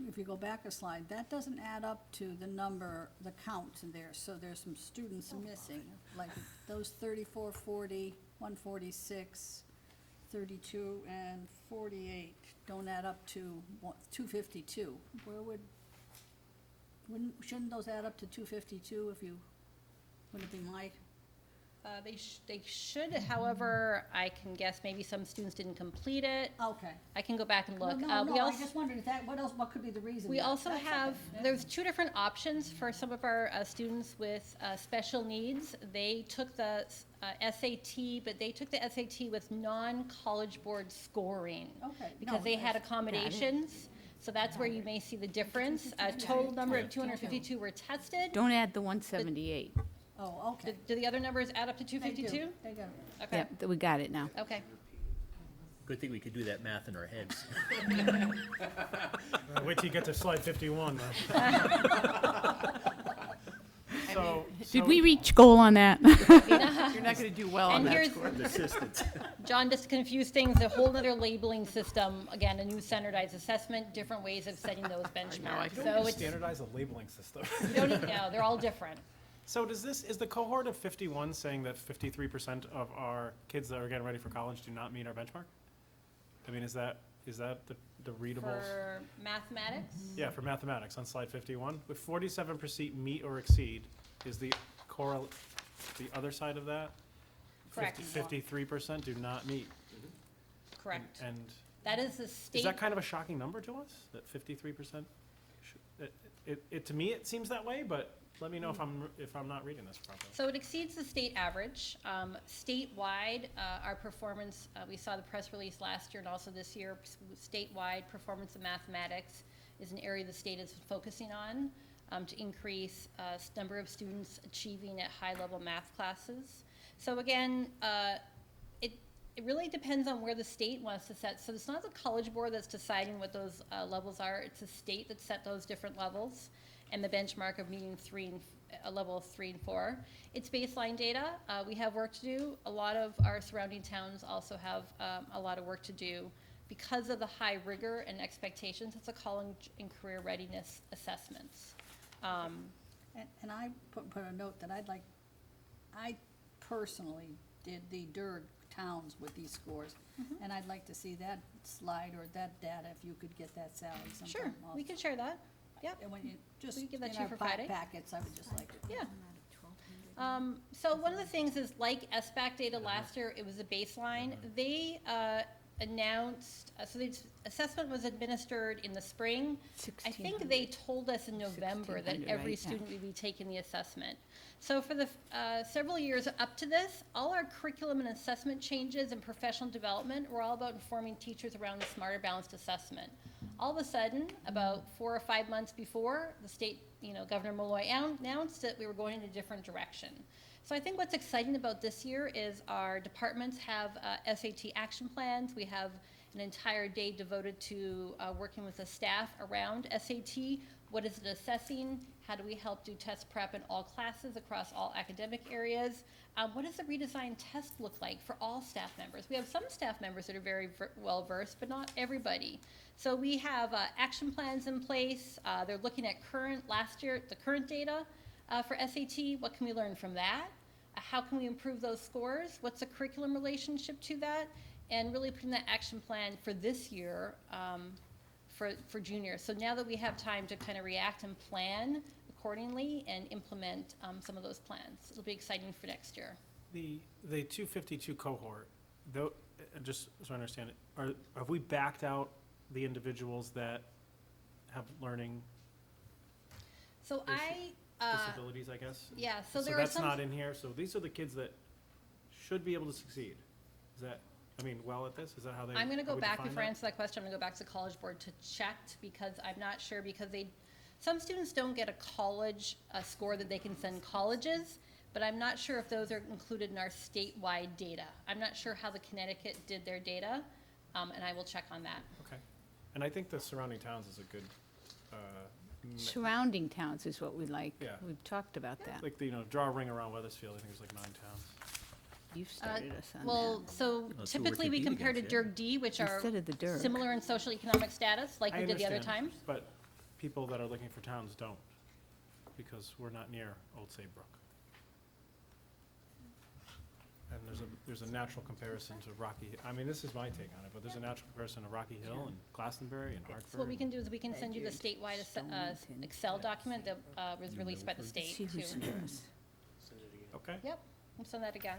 if you go back a slide, that doesn't add up to the number, the count there. So there's some students missing, like those 34, 40, 146, 32, and 48 don't add up to 252. Shouldn't those add up to 252 if you, wouldn't it be my? They should, however, I can guess maybe some students didn't complete it. Okay. I can go back and look. No, We I also- just wondered what could be the reason? We also That's have, okay. there's two different options for some of our students with special needs. They took the SAT, but they took the SAT with non-college board scoring. Okay. Because No, they had that's- accommodations. So that's where you may see the difference. A total number of 252 were tested. Don't add the 178. Oh, okay. Do the other numbers add up to They 252? do. They do. Okay, Yep, we got it now. okay. Good thing we could do that math in our heads. Wait till you get to slide 51, So. Did we reach goal on that? You're not going to do well on And that here's, score. Assistance. John, just to confuse things, a whole other labeling system, again, a new standardized assessment, different ways of setting those benchmarks. So it's, Standardize a labeling system. you don't need, no, they're all different. So is the cohort of 51 saying that 53% of our kids that are getting ready for college do not meet our benchmark? I mean, is that the readables? For mathematics, Yeah, for mathematics on slide 51. With 47% meet or exceed, is the other side of that? correct, 53% do not meet. correct. And That is the is state, that kind of a shocking number to us, that 53%? To me, it seems that way, but let me know if I'm not reading this properly. so it exceeds the state average. Statewide, our performance, we saw the press release last year and also this year, statewide performance in mathematics is an area the state is focusing on to increase number of students achieving at high-level math classes. So again, it really depends on where the state wants to set. So it's not the College Board that's deciding what those levels are. It's the state that set those different levels and the benchmark of meeting a level of 3 and 4. It's baseline data. We have work to do. A lot of our surrounding towns also have a lot of work to do because of the high rigor and expectations. It's a college and career readiness assessments. And I put a note that I personally did the DIRG towns with these scores, and I'd like to see that slide or that data, if you could get that, Sally, sometime. Sure, we can share that. Yep. And when you, just We can give that in to you our for Friday. packets, I would just like it. Yeah. So one of the things is, like SBAC data last year, it was a baseline. They announced, so the assessment was administered in the spring. I think they told us in November that 1600, every right? Yeah. student would be taking the assessment. So for the several years up to this, all our curriculum and assessment changes and professional development were all about informing teachers around the Smarter Balanced Assessment. All of a sudden, about 4 or 5 months before, the state, Governor Malloy announced that we were going in a different direction. So I think what's exciting about this year is our departments have SAT action plans. We have an entire day devoted to working with the staff around SAT. What is it assessing? How do we help do test prep in all classes across all academic areas? What does the redesigned test look like for all staff members? We have some staff members that are very well versed, but not everybody. So we have action plans in place. They're looking at the current data for SAT. What can we learn from that? How can we improve those scores? What's the curriculum relationship to that? And really putting that action plan for this year for juniors. So now that we have time to kind of react and plan accordingly and implement some of those plans, it'll be exciting for next year. The 252 cohort, though, just so I understand it, have we backed out the individuals that have learning So disabilities, I guess? yeah, so So there are that's some. not in here, so these are the kids that should be able to succeed. Is that, I mean, well at this, is that how they? I'm gonna how go we back, define before I that? answer that question, I'm gonna go back to the College Board to check, because I'm not sure, because some students don't get a college, score that they can send colleges, but I'm not sure if those are included in our statewide data. I'm not sure how the Connecticut did their data, and I will check on that. Okay, and I think the surrounding towns is a good, Surrounding towns is what we like. Yeah. We've talked about that. like, draw a ring around Wethersfield, I think there's like 9 towns. You've started us on Well, that. so That's what we're typically we competing compare to against, yeah. Dirk D, which are Instead of the Dirk. similar in social economic status, like I we did the other understand, time. but people that are looking for towns don't, because we're not near Old Saybrook. And there's a natural comparison to Rocky, I mean, this is my take on it, but there's a natural comparison to Rocky Hill and Glastonbury and Hartford. So what we can do is we can send you the statewide Excel document that was released by the state See too. who's nervous. Okay. Yep, we'll send that again.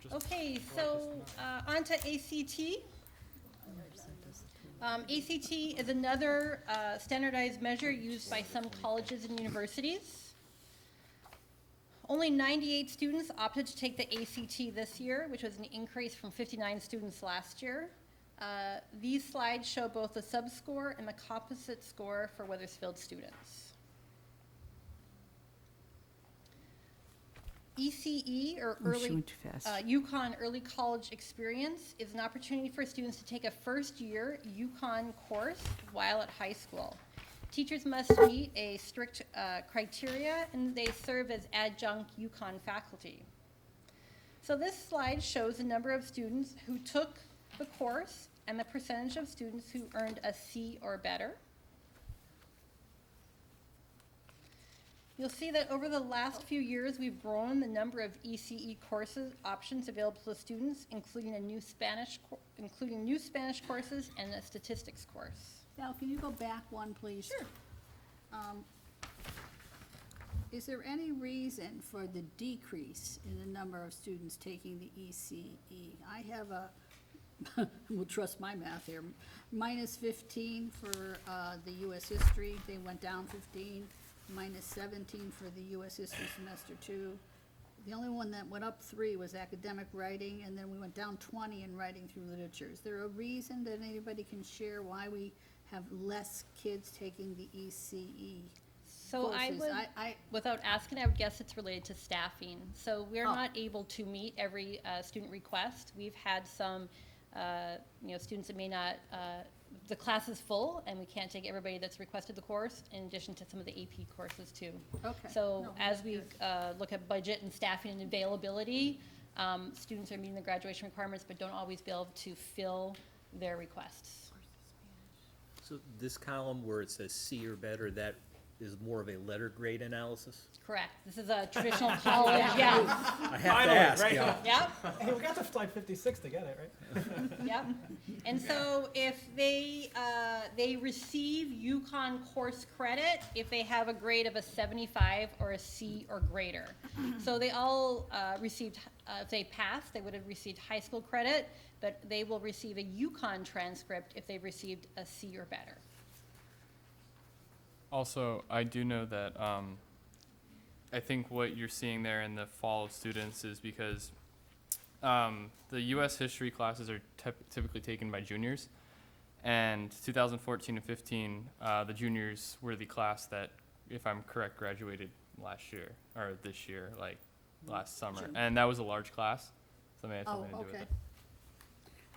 Just- Okay, so on to ACT. ACT is another standardized measure used by some colleges and universities. Only 98 students opted to take the ACT this year, which was an increase from 59 students last year. These slides show both the sub-score and the composite score for Wethersfield students. ECE, or We're early, showing too fast. UConn Early College Experience, is an opportunity for students to take a first-year UConn course while at high school. Teachers must meet a strict criteria, and they serve as adjunct UConn faculty. So this slide shows the number of students who took the course and the percentage of students who earned a C or better. You'll see that over the last few years, we've grown the number of ECE courses options available to students, including new Spanish courses and a statistics course. Sal, can you go back one, please? Sure. Is there any reason for the decrease in the number of students taking the ECE? I have we'll trust my math here, minus 15 for the US history, they went down 15, minus 17 for the US history semester 2. The only one that went up 3 was academic writing, and then we went down 20 in writing through literature. Is there a reason that anybody can share why we have less kids taking the ECE So I courses? would, without asking, I would guess it's related to staffing. So we're Oh. not able to meet every student request. We've had some, students that may not, the class is full, and we can't take everybody that's requested the course, in addition to some of the AP courses too. Okay. So No, as that's we good. look at budget and staffing and availability, students are meeting the graduation requirements, but don't always be able to fill their requests. So this column where it says C or better, that is more of a letter grade analysis? Correct. This is a traditional college, yeah. I have to Finally, ask, right? yeah. Yep. Hey, we got to slide 56 to get it, right? Yep. And so if they receive UConn course credit if they have a grade of a 75 or a C or greater. So they all received, if they passed, they would have received high school credit, but they will receive a UConn transcript if they've received a C or better. Also, I do know that I think what you're seeing there in the fall of students is because the U.S. history classes are typically taken by juniors, and 2014 and 15, the juniors were the class that, if I'm correct, graduated last year, or this year, like last summer, June. and that was a large class, so maybe it had Oh, something to do with okay. it.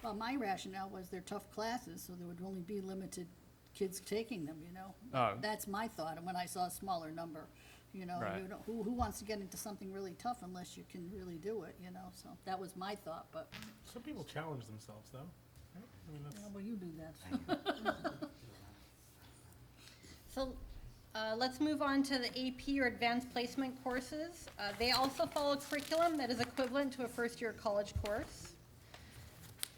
Well, my rationale was they're tough classes, so there would only be limited kids taking them, you know? Oh. That's my thought, and when I saw a smaller number, you know, Right. you know, who wants to get into something really tough unless you can really do it, you know? So that was my thought, but, Some people challenge themselves, though, right? I mean, that's. well, you do that. So let's move on to the AP or advanced placement courses. They also follow a curriculum that is equivalent to a first-year college course.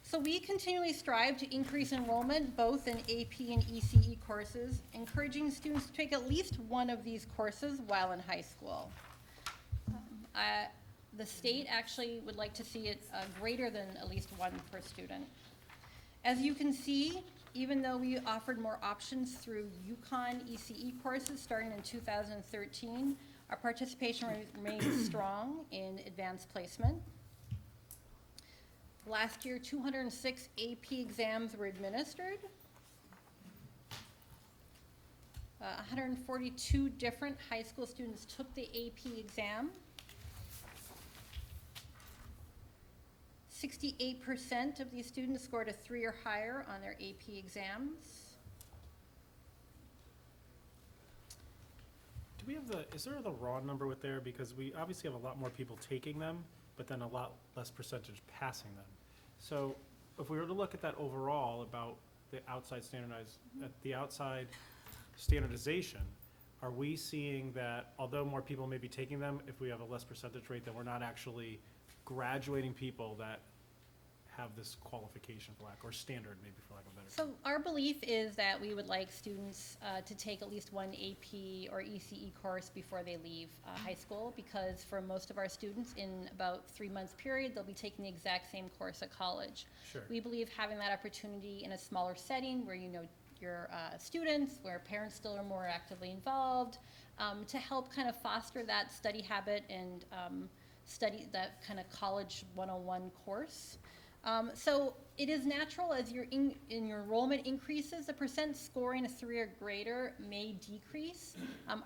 So we continually strive to increase enrollment both in AP and ECE courses, encouraging students to take at least one of these courses while in high school. The state actually would like to see it greater than at least one per student. As you can see, even though we offered more options through UConn ECE courses starting in 2013, our participation remains strong in advanced placement. Last year, 206 AP exams were administered. 142 different high school students took the AP exam. 68% of these students scored a 3 or higher on their AP exams. Do we have is there the raw number with there? Because we obviously have a lot more people taking them, but then a lot less percentage passing them. So if we were to look at that overall about the outside standardization, are we seeing that although more people may be taking them, if we have a less percentage rate, that we're not actually graduating people that have this qualification for lack, or standard maybe for lack of a better term? So our belief is that we would like students to take at least one AP or ECE course before they leave high school, because for most of our students in about 3 months period, they'll be taking the exact same course at college. Sure. We believe having that opportunity in a smaller setting where you know your students, where parents still are more actively involved, to help kind of foster that study habit and study that kind of college 101 course. So it is natural as your enrollment increases, the percent scoring a 3 or greater may decrease.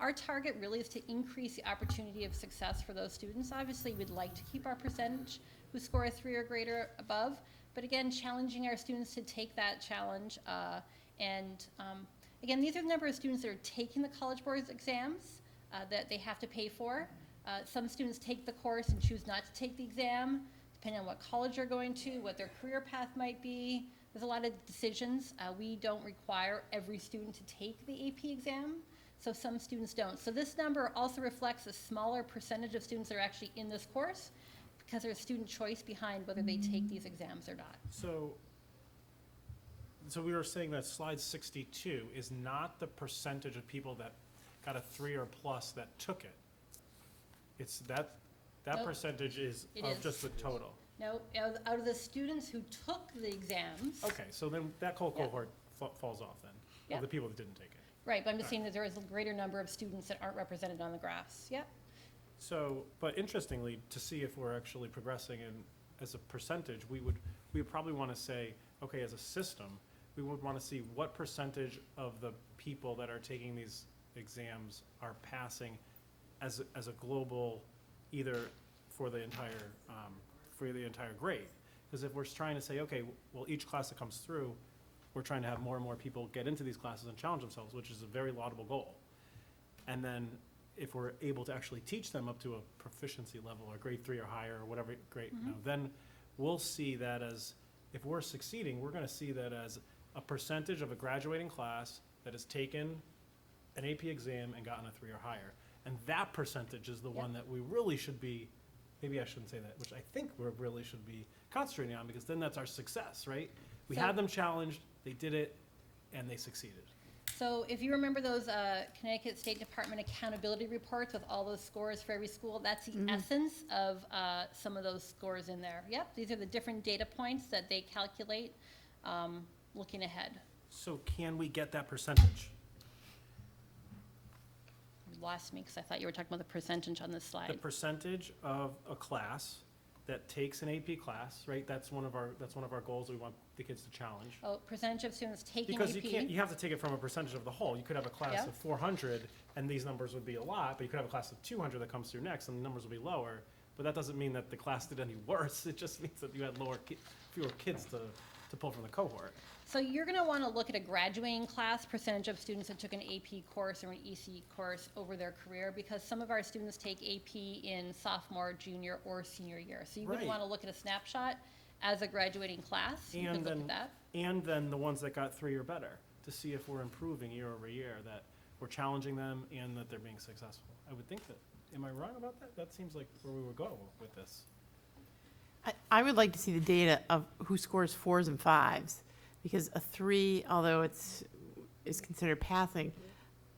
Our target really is to increase the opportunity of success for those students. Obviously, we'd like to keep our percentage who score a 3 or greater above, but again, challenging our students to take that challenge. Again, these are the number of students that are taking the College Board's exams that they have to pay for. Some students take the course and choose not to take the exam, depending on what college they're going to, what their career path might be. There's a lot of decisions. We don't require every student to take the AP exam, so some students don't. So this number also reflects a smaller percentage of students that are actually in this course, because there's student choice behind whether they take these exams or not. So we were saying that slide 62 is not the percentage of people that got a 3 or plus that took it. It's that Nope. percentage is It of is. just the total. No, out of the students who took the exams. Okay, so then that whole Yeah. cohort falls off then, Yeah. of the people that didn't take it. Right, but I'm just saying that there is a greater number of students that aren't represented on the graphs. Yep. So, but interestingly, to see if we're actually progressing in, as a percentage, we would probably want to say, okay, as a system, we would want to see what percentage of the people that are taking these exams are passing as a global, either for the entire grade. Because if we're trying to say, okay, well, each class that comes through, we're trying to have more and more people get into these classes and challenge themselves, which is a very laudable goal. And then if we're able to actually teach them up to a proficiency level, or grade 3 or higher, or whatever grade, you know, then we'll see that as, if we're succeeding, we're gonna see that as a percentage of a graduating class that has taken an AP exam and gotten a 3 or higher. And that percentage is the one that we really should be, maybe I shouldn't say that, which I think we really should be concentrating on, because then that's our success, right? We had them challenged, they did it, and they succeeded. So if you remember those Connecticut State Department accountability reports with all those scores for every school, that's the essence of some of those scores in there. Yep, these are the different data points that they calculate looking ahead. So can we get that percentage? You lost me because I thought you were talking about the percentage on this The slide. percentage of a class that takes an AP class, right? That's one of our goals. We want the kids to challenge. Oh, percentage of students taking Because AP. you have to take it from a percentage of the whole. You could have a class Yeah. of 400, and these numbers would be a lot, but you could have a class of 200 that comes through next, and the numbers will be lower. But that doesn't mean that the class did any worse. It just means that you had fewer kids to to pull from the cohort. So you're going to want to look at a graduating class percentage of students that took an AP course or an ECE course over their career, because some of our students take AP in sophomore, junior, or senior year. So you wouldn't Right. want to look at a snapshot as a graduating class. You could look at that. And then the ones that got 3 or better, to see if we're improving year over year, that we're challenging them and that they're being successful. I would think that, am I wrong about that? That seems like where we would go with this. I would like to see the data of who scores 4s and 5s, because a 3, although is considered passing,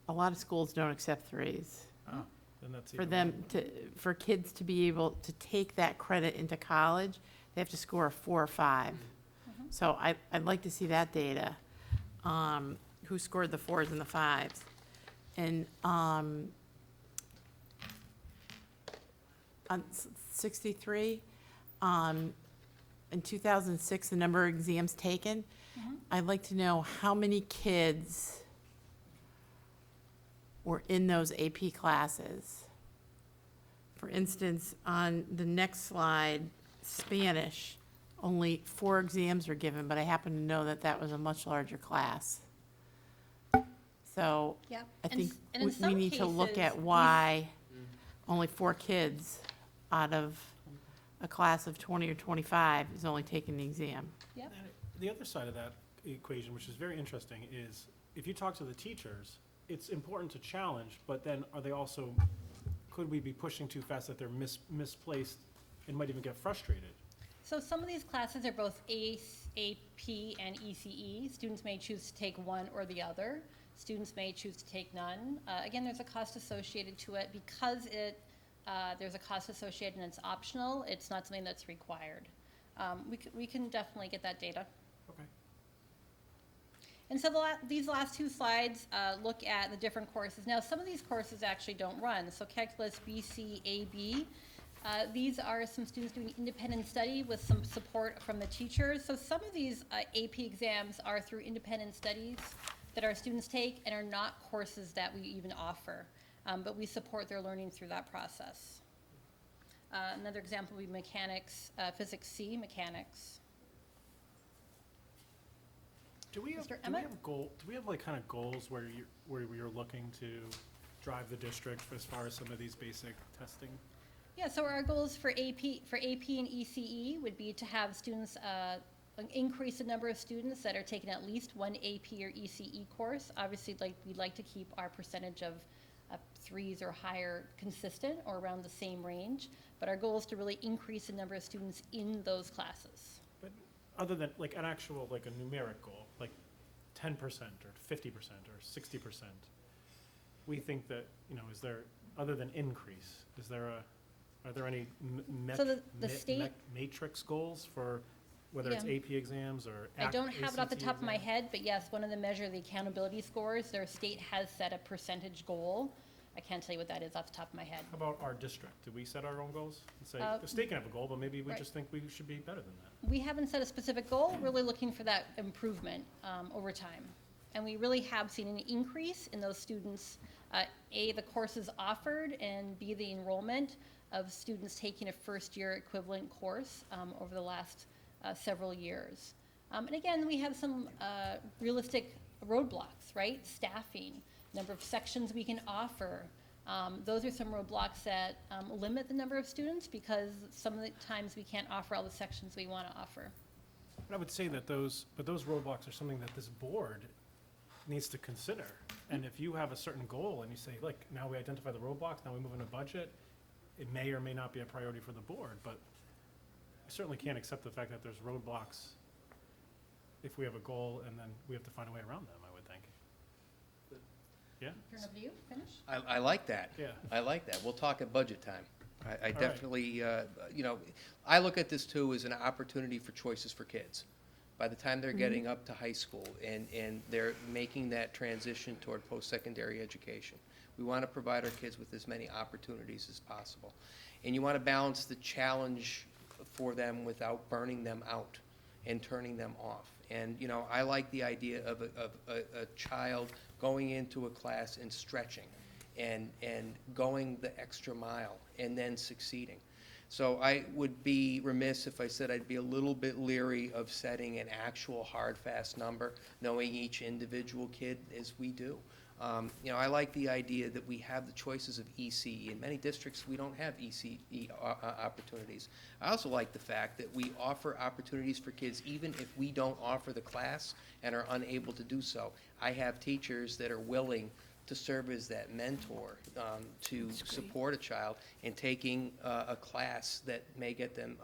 a lot of schools don't accept 3s. Then that's For even them for kids to be able to take that credit into college, they have to score a 4 or 5. So I'd like to see that data, who scored the 4s and the 5s. And on 63, in 2006, the number of exams taken, I'd like to know how many kids were in those AP classes. For instance, on the next slide, Spanish, only 4 exams were given, but I happen to know that that was a much larger class. So Yep. I And think s- and in we some need to look cases, at why only 4 kids out of a class of 20 or 25 is only taking the exam. Yep. And the other side of that equation, which is very interesting, is if you talk to the teachers, it's important to challenge, but then are they also, could we be pushing too fast that they're misplaced and might even get frustrated? So some of these classes are both AP and ECE. Students may choose to take one or the other. Students may choose to take none. Again, there's a cost associated to it. Because there's a cost associated and it's optional, it's not something that's required. We can definitely get that data. Okay. And so these last 2 slides look at the different courses. Now, some of these courses actually don't run. So Calculus BC, AB, these are some students doing independent study with some support from the teachers. So some of these AP exams are through independent studies that our students take and are not courses that we even offer. But we support their learning through that process. Another example would be mechanics, Physics C, mechanics. Do we have, Mr. do we Emmett? have do we have like kind of goals where you're looking to drive the district as far as some of these basic testing? Yeah, so our goals for AP and ECE would be to have students, increase the number of students that are taking at least one AP or ECE course. Obviously, we'd like to keep our percentage of 3s or higher consistent or around the same range, but our goal is to really increase the number of students in those classes. But other than like an actual, like a numeric goal, like 10% or 50% or 60%, we think that, is there, other than increase, are there any So the state- matrix goals for whether it's Yeah. AP exams or I don't have it off the ACT top of my exams? head, but yes, one of the measure the accountability scores, their state has set a percentage goal. I can't tell you what that is off the top of my head. How about our district? Do we set our own goals? And say, Uh, the state can have a goal, but maybe we right. just think we should be better than that. We haven't set a specific goal, really looking for that improvement over time. And we really have seen an increase in those students, A, the courses offered, and B, the enrollment of students taking a first-year equivalent course over the last several years. And again, we have some realistic roadblocks, right? Staffing, number of sections we can offer. Those are some roadblocks that limit the number of students because some of the times we can't offer all the sections we want to offer. But I would say that those roadblocks are something that this board needs to consider. And if you have a certain goal and you say, like, now we identify the roadblocks, now we move in a budget, it may or may not be a priority for the board, but I certainly can't accept the fact that there's roadblocks if we have a goal and then we have to find a way around them, I would think. Yeah? Turn over to you, finish? I like that. Yeah. I like that. We'll talk at budget time. I right. definitely, I look at this too as an opportunity for choices for kids. By the time they're getting up to high school and they're making that transition toward post-secondary education, we want to provide our kids with as many opportunities as possible. And you want to balance the challenge for them without burning them out and turning them off. And, I like the idea of a child going into a class and stretching and going the extra mile and then succeeding. So I would be remiss if I said I'd be a little bit leery of setting an actual hard, fast number, knowing each individual kid as we do. I like the idea that we have the choices of ECE. In many districts, we don't have ECE opportunities. I also like the fact that we offer opportunities for kids even if we don't offer the class and are unable to do so. I have teachers that are willing to serve as that mentor to support a child in taking a class that may get them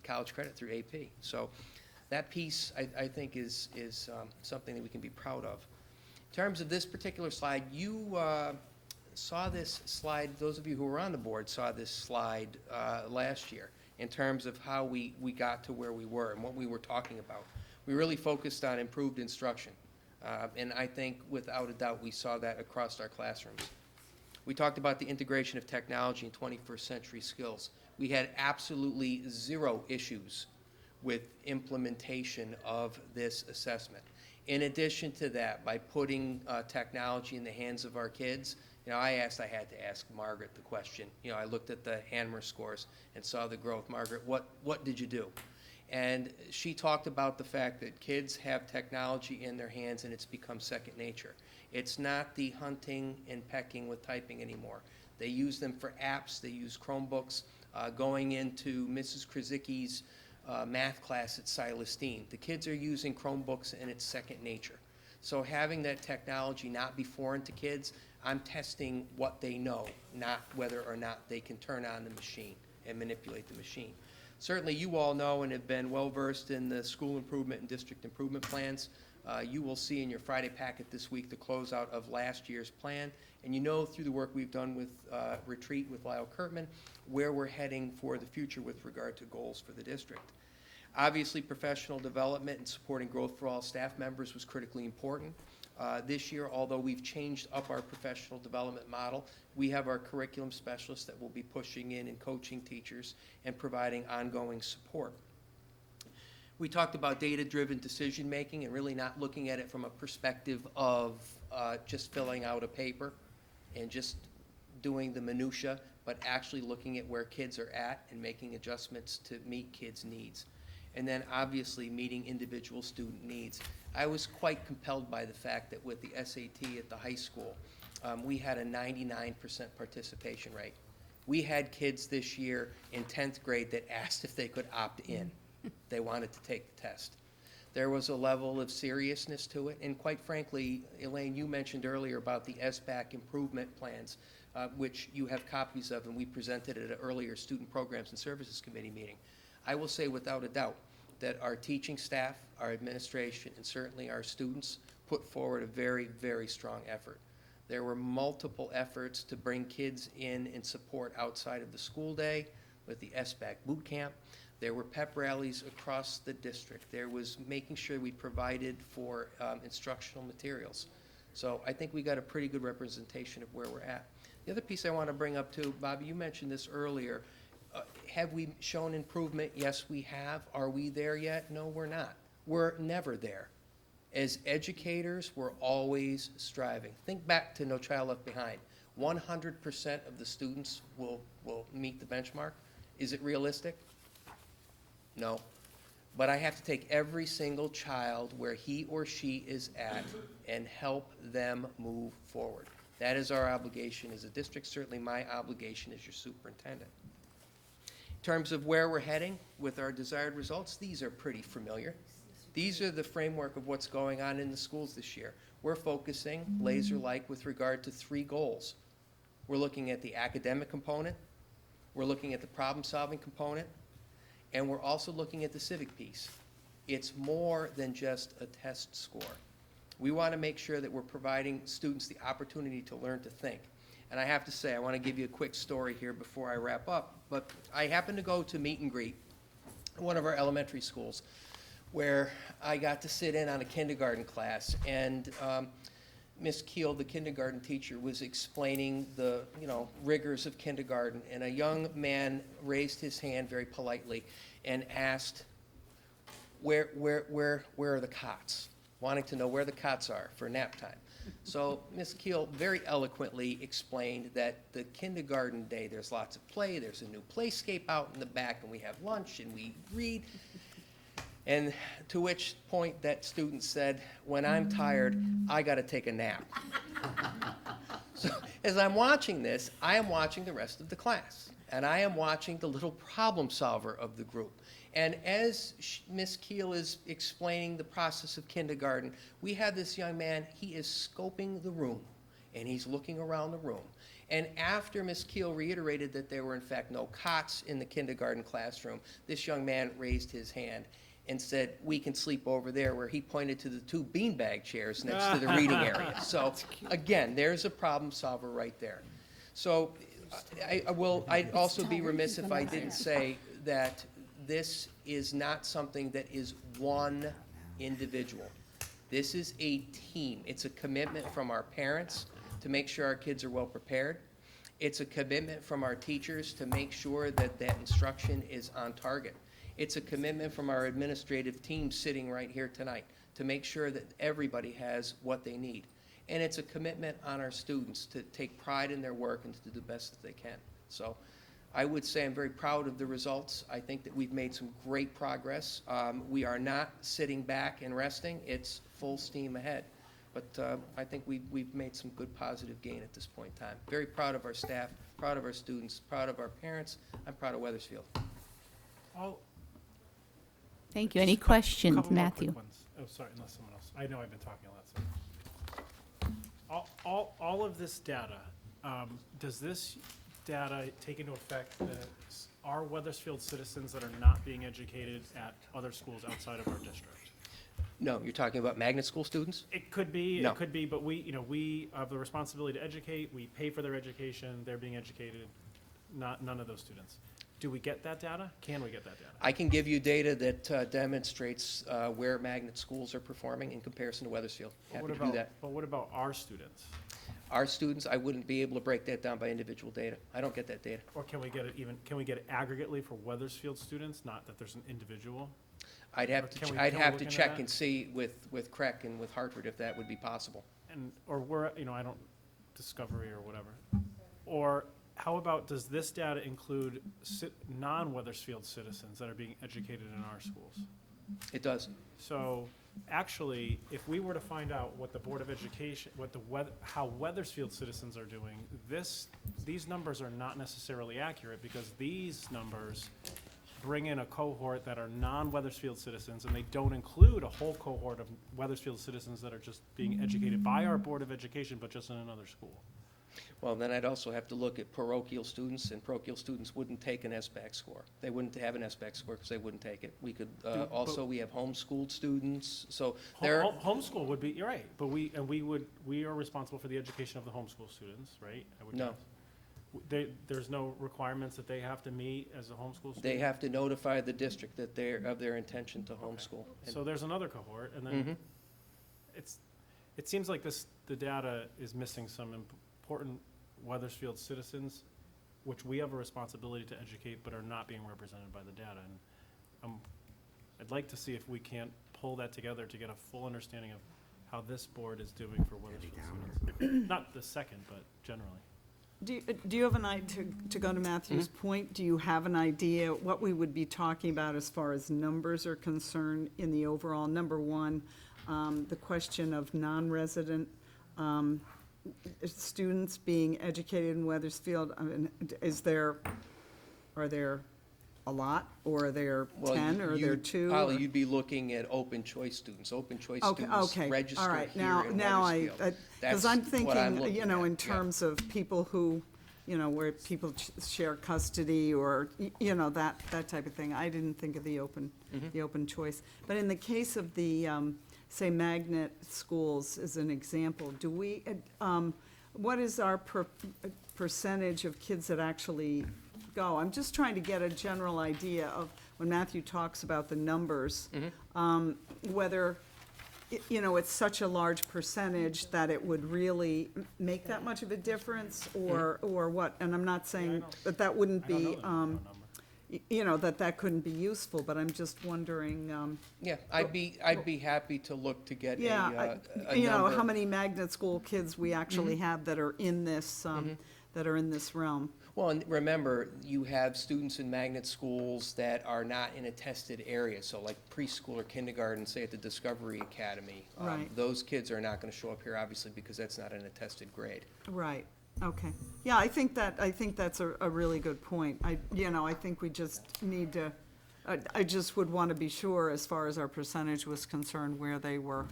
college credit through AP. So that piece, I think, is something that we can be proud of. In terms of this particular slide, you saw this slide, those of you who were on the board saw this slide last year in terms of how we got to where we were and what we were talking about. We really focused on improved instruction. And I think, without a doubt, we saw that across our classrooms. We talked about the integration of technology and 21st century skills. We had absolutely zero issues with implementation of this assessment. In addition to that, by putting technology in the hands of our kids, I had to ask Margaret the question. I looked at the Hanmer scores and saw the growth. Margaret, what did you do? And she talked about the fact that kids have technology in their hands and it's become second nature. It's not the hunting and pecking with typing anymore. They use them for apps. They use Chromebooks. Going into Mrs. Krasicki's math class at Silas Dean, the kids are using Chromebooks and it's second nature. So having that technology not be foreign to kids, I'm testing what they know, not whether or not they can turn on the machine and manipulate the machine. Certainly, you all know and have been well-versed in the school improvement and district improvement plans. You will see in your Friday packet this week the closeout of last year's plan. And through the work we've done with Retreat with Lyle Kurtman, where we're heading for the future with regard to goals for the district. Obviously, professional development and supporting growth for all staff members was critically important. This year, although we've changed up our professional development model, we have our curriculum specialists that will be pushing in and coaching teachers and providing ongoing support. We talked about data-driven decision-making and really not looking at it from a perspective of just filling out a paper and just doing the minutia, but actually looking at where kids are at and making adjustments to meet kids' needs. And then obviously meeting individual student needs. I was quite compelled by the fact that with the SAT at the high school, we had a 99% participation rate. We had kids this year in 10th grade that asked if they could opt in. They wanted to take the test. There was a level of seriousness to it, and quite frankly, Elaine, you mentioned earlier about the SBAC improvement plans, which you have copies of, and we presented at an earlier Student Programs and Services Committee meeting. I will say without a doubt that our teaching staff, our administration, and certainly our students put forward a very, very strong effort. There were multiple efforts to bring kids in and support outside of the school day with the SBAC boot camp. There were pep rallies across the district. There was making sure we provided for instructional materials. So I think we got a pretty good representation of where we're at. The other piece I want to bring up too, Bobby, you mentioned this earlier. Have we shown improvement? Yes, we have. Are we there yet? No, we're not. We're never there. As educators, we're always striving. Think back to No Child Left Behind. 100% of the students will meet the benchmark. Is it realistic? No. But I have to take every single child where he or she is at and help them move forward. That is our obligation as a district, certainly my obligation as your superintendent. In terms of where we're heading with our desired results, these are pretty familiar. These are the framework of what's going on in the schools this year. We're focusing laser-like with regard to 3 goals. We're looking at the academic component, we're looking at the problem-solving component, and we're also looking at the civic piece. It's more than just a test score. We want to make sure that we're providing students the opportunity to learn to think. And I have to say, I want to give you a quick story here before I wrap up, but I happened to go to meet and greet at one of our elementary schools where I got to sit in on a kindergarten class, and Miss Keel, the kindergarten teacher, was explaining the rigors of kindergarten, and a young man raised his hand very politely and asked, where are the cots? Wanting to know where the cots are for nap time. So Ms. Keel very eloquently explained that the kindergarten day, there's lots of play, there's a new playscape out in the back, and we have lunch, and we read. And to which point that student said, when I'm tired, I gotta take a nap. So as I'm watching this, I am watching the rest of the class, and I am watching the little problem solver of the group. And as Ms. Keel is explaining the process of kindergarten, we have this young man, he is scoping the room, and he's looking around the room. And after Ms. Keel reiterated that there were in fact no cots in the kindergarten classroom, this young man raised his hand and said, we can sleep over there, where he pointed to the 2 beanbag chairs next to the reading area. So again, there's a problem solver right there. So I'd also be remiss if I didn't say that this is not something that is one individual. This is a team. It's a commitment from our parents to make sure our kids are well prepared. It's a commitment from our teachers to make sure that that instruction is on target. It's a commitment from our administrative team sitting right here tonight to make sure that everybody has what they need. And it's a commitment on our students to take pride in their work and to do the best that they can. So I would say I'm very proud of the results. I think that we've made some great progress. We are not sitting back and resting. It's full steam ahead. But I think we've made some good positive gain at this point in time. Very proud of our staff, proud of our students, proud of our parents. I'm proud of Wethersfield. Thank you. Any Couple questions, more Matthew? quick ones. Oh, sorry, unless someone else. I know I've been talking a lot, so. All of this data, does this data take into effect that are Wethersfield citizens that are not being educated at other schools outside of our district? No, you're talking about magnet school students? It could be, No. it could be, but we have the responsibility to educate, we pay for their education, they're being educated, none of those students. Do we get that data? Can we get that data? I can give you data that demonstrates where magnet schools are performing in comparison to Wethersfield. Happy to do that. But what about our students? Our students, I wouldn't be able to break that down by individual data. I don't get that data. Or can we get it aggregately for Wethersfield students, not that there's an individual? I'd have Or to, can we- I'd can we have look to into check that? and see with Craig and with Hartford if that would be possible. Or I don't, Discovery or whatever. Or how about, does this data include non-Wethersfield citizens that are being educated in our schools? It does. So, actually, if we were to find out what the Board of Education, how Wethersfield citizens are doing, these numbers are not necessarily accurate, because these numbers bring in a cohort that are non-Wethersfield citizens, and they don't include a whole cohort of Wethersfield citizens that are just being educated by our Board of Education, but just in another school. Well, then I'd also have to look at parochial students, and parochial students wouldn't take an SBAC score. They wouldn't have an SBAC score because they wouldn't take it. We could, also, we have homeschooled students, so there. Homeschool would be, you're right, but we are responsible for the education of the homeschool students, right? I would No. guess. There's no requirements that they have to meet as a homeschool student? They have to notify the district that of their intention to homeschool. And- So there's another cohort, and Mhm. then it seems like the data is missing some important Wethersfield citizens, which we have a responsibility to educate, but are not being represented by the data. And I'd like to see if we can't pull that together to get a full understanding of how this board is doing for Wethersfield students. Not the second, but generally. Do you have an idea, to go to Matthew's point, do you have an idea what we would be talking about as far as numbers are concerned in the overall? Number one, the question of non-resident students being educated in Wethersfield. I mean, are there a lot, or are there Well, 10, or are there 2? Probably you'd be looking at open choice students. Open choice Okay, students okay, all registered right. here in Now Wethersfield. because That's I'm what I'm thinking, looking you know, at, in yeah. terms of people who, you know, where people share custody, or, you know, that type of thing. I didn't think of the open choice. But in the case of the, say, magnet schools as an example, do we, what is our percentage of kids that actually go? I'm just trying to get a general idea of, when Matthew talks about the numbers, whether, you know, it's such a large percentage that it would really make that much of a difference, or what? And I'm not saying that that wouldn't I don't know be, the number. that couldn't be useful, but I'm just wondering, Yeah, I'd be happy to look to get yeah, a how number. many magnet school kids we actually have that are in this, that are in this realm. Well, and remember, you have students in magnet schools that are not in a tested area, so like preschool or kindergarten, say at the Discovery Academy. Right. Those kids are not gonna show up here, obviously, because that's not an attested grade. Right, okay. Yeah, I think that's a really good point. I think we just need to, I just would want to be sure, as far as our percentage was concerned, where they were,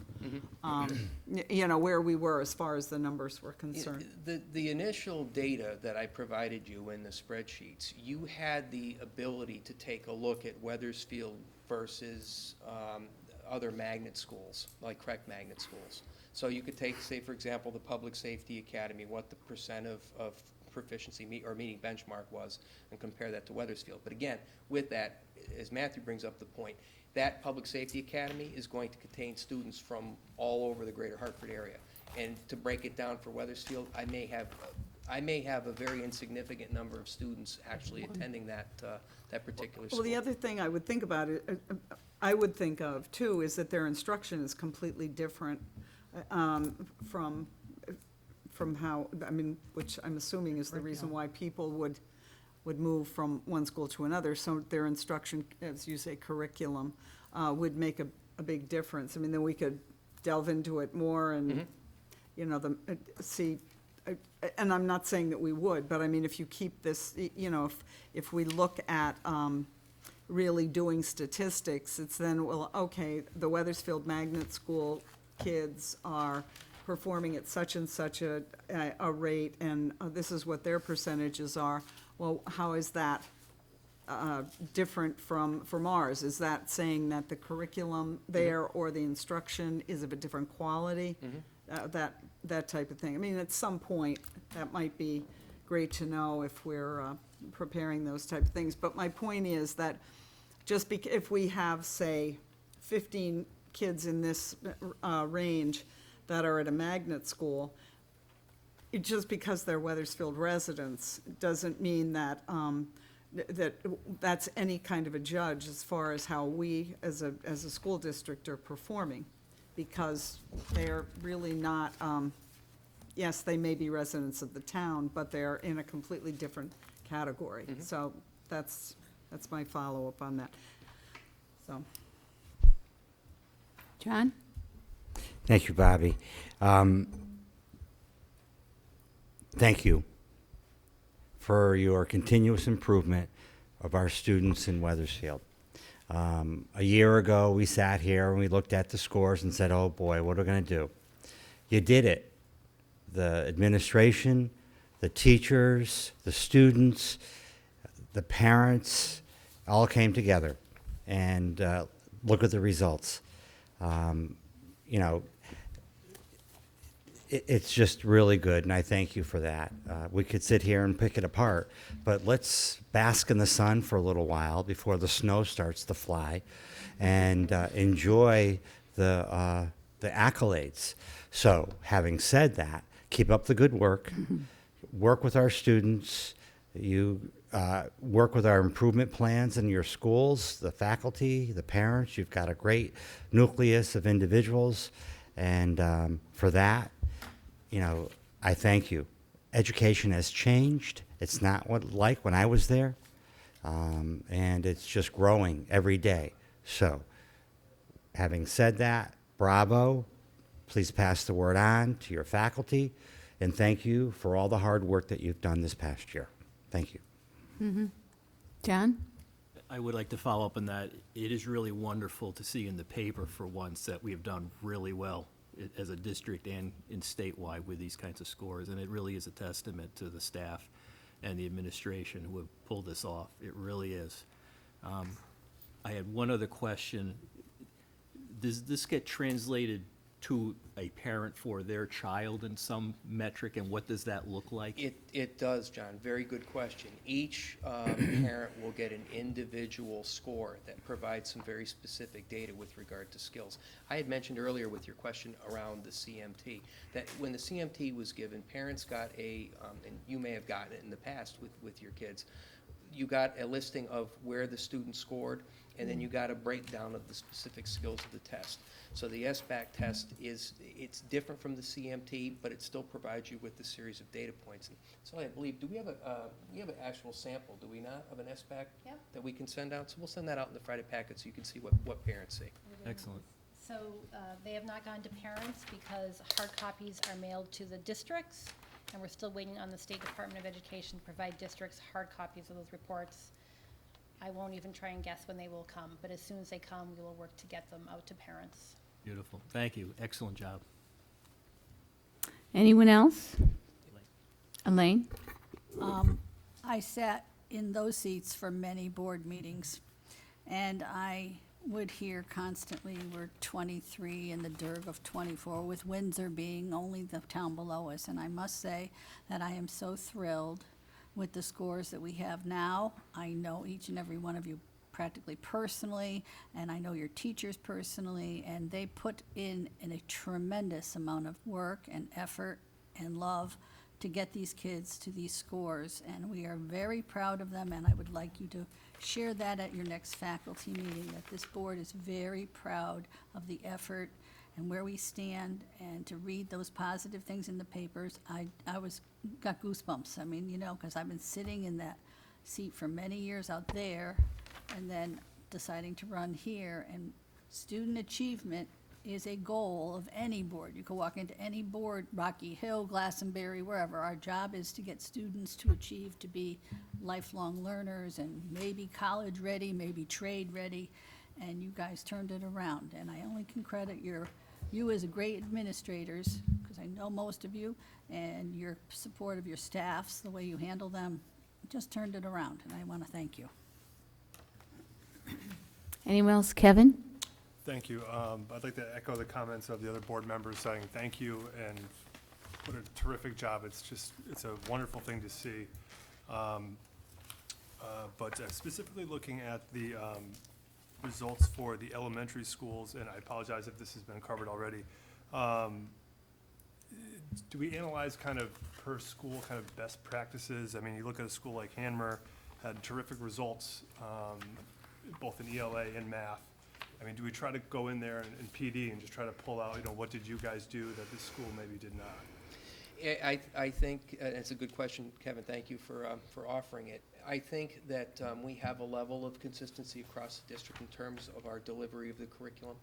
where we were as far as the numbers were concerned. The initial data that I provided you in the spreadsheets, you had the ability to take a look at Wethersfield versus other magnet schools, like Craig magnet schools. So you could take, say, for example, the Public Safety Academy, what the percent of proficiency meeting benchmark was, and compare that to Wethersfield. But again, with that, as Matthew brings up the point, that Public Safety Academy is going to contain students from all over the greater Hartford area. And to break it down for Wethersfield, I may have a very insignificant number of students actually attending that particular school. Well, the other thing I would think about I would think of too, is that their instruction is completely different from how, which I'm assuming is the reason why people would move from one school to another. So their instruction, as you say, curriculum, would make a big difference. Then we could delve into it more and, see, and I'm not saying that we would, but if you keep this, if we look at really doing statistics, it's then, well, okay, the Wethersfield Magnet School kids are performing at such and such a rate, and this is what their percentages are. Well, how is that different from ours? Is that saying that the curriculum there or the instruction is of a different quality? That type of thing. At some point, that might be great to know if we're preparing those type of things. But my point is that just if we have, say, 15 kids in this range that are at a magnet school, just because they're Wethersfield residents doesn't mean that that's any kind of a judge as far as how we as a school district are performing, because they're really not, yes, they may be residents of the town, but they're in a completely different category. So that's my follow-up on that. So. John? Thank you, Bobby. Thank you for your continuous improvement of our students in Wethersfield. A year ago, we sat here and we looked at the scores and said, oh boy, what are we going to do? You did it. The administration, the teachers, the students, the parents all came together, and look at the results. It's just really good, and I thank you for that. We could sit here and pick it apart, but let's bask in the sun for a little while before the snow starts to fly, and enjoy the accolades. So, having said that, keep up the good work. Work with our students. You work with our improvement plans in your schools, the faculty, the parents. You've got a great nucleus of individuals, and for that, I thank you. Education has changed. It's not like when I was there, and it's just growing every day. So, having said that, bravo. Please pass the word on to your faculty, and thank you for all the hard work that you've done this past year. Thank you. John? I would like to follow up on that. It is really wonderful to see in the paper for once that we have done really well as a district and in statewide with these kinds of scores, and it really is a testament to the staff and the administration who have pulled this off. It really is. I had one other question. Does this get translated to a parent for their child in some metric, and what does that look like? It does, John. Very good question. Each parent will get an individual score that provides some very specific data with regard to skills. I had mentioned earlier with your question around the CMT, that when the CMT was given, parents got and you may have gotten it in the past with your kids, you got a listing of where the student scored, and then you got a breakdown of the specific skills of the test. So the SBAC test it's different from the CMT, but it still provides you with a series of data points. And so I believe, do we have an actual sample, do we not, of an SBAC? Yep. That we can send out? So we'll send that out in the Friday packet so you can see what parents see. Excellent. So they have not gone to parents because hard copies are mailed to the districts, and we're still waiting on the State Department of Education to provide districts hard copies of those reports. I won't even try and guess when they will come, but as soon as they come, we will work to get them out to parents. Beautiful. Thank you. Excellent job. Anyone else? Elaine? I sat in those seats for many board meetings, and I would hear constantly, we're 23 in the DERG of 24, with Windsor being only the town below us. And I must say that I am so thrilled with the scores that we have now. I know each and every one of you practically personally, and I know your teachers personally, and they put in a tremendous amount of work and effort and love to get these kids to these scores, and we are very proud of them, and I would like you to share that at your next faculty meeting, that this board is very proud of the effort and where we stand, and to read those positive things in the papers. I got goosebumps. I mean, you know, because I've been sitting in that seat for many years out there, and then deciding to run here, and student achievement is a goal of any board. You can walk into any board, Rocky Hill, Glastonbury, wherever. Our job is to get students to achieve, to be lifelong learners, and maybe college ready, maybe trade ready, and you guys turned it around. And I only can credit you as a great administrators, because I know most of you, and your support of your staffs, the way you handle them, just turned it around, and I want to thank you. Anyone else? Kevin? Thank you. I'd like to echo the comments of the other board members saying thank you and what a terrific job. It's a wonderful thing to see. But specifically looking at the results for the elementary schools, and I apologize if this has been covered already, do we analyze kind of per school kind of best practices? I mean, you look at a school like Hanmer, had terrific results both in ELA and math. I mean, do we try to go in there in PD and just try to pull out, you know, what did you guys do that this school maybe did not? I think, it's a good question, Kevin, thank you for offering it. I think that we have a level of consistency across the district in terms of our delivery of the curriculum.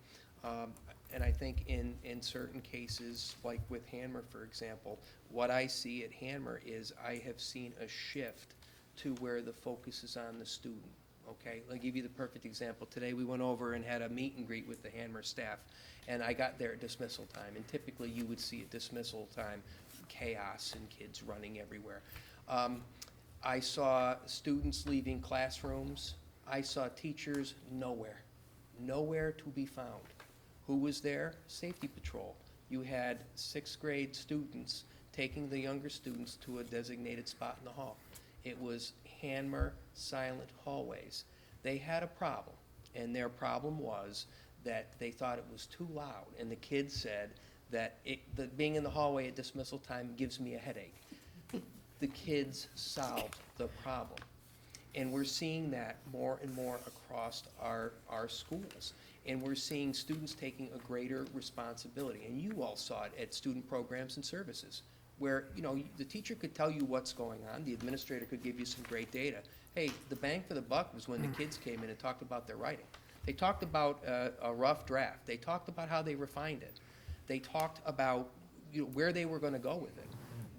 And I think in certain cases, like with Hanmer, for example, what I see at Hanmer is I have seen a shift to where the focus is on the student. Okay, I'll give you the perfect example. Today we went over and had a meet and greet with the Hanmer staff, and I got there at dismissal time, and typically you would see at dismissal time chaos and kids running everywhere. I saw students leaving classrooms. I saw teachers nowhere to be found. Who was there? Safety patrol. You had 6th grade students taking the younger students to a designated spot in the hall. It was Hanmer silent hallways. They had a problem, and their problem was that they thought it was too loud, and the kids said that being in the hallway at dismissal time gives me a headache. The kids solved the problem, and we're seeing that more and more across our schools, and we're seeing students taking a greater responsibility, and you all saw it at student programs and services, where, you know, the teacher could tell you what's going on, the administrator could give you some great data. Hey, the bang for the buck was when the kids came in and talked about their writing. They talked about a rough draft. They talked about how they refined it. They talked about, you know, where they were going to go with it.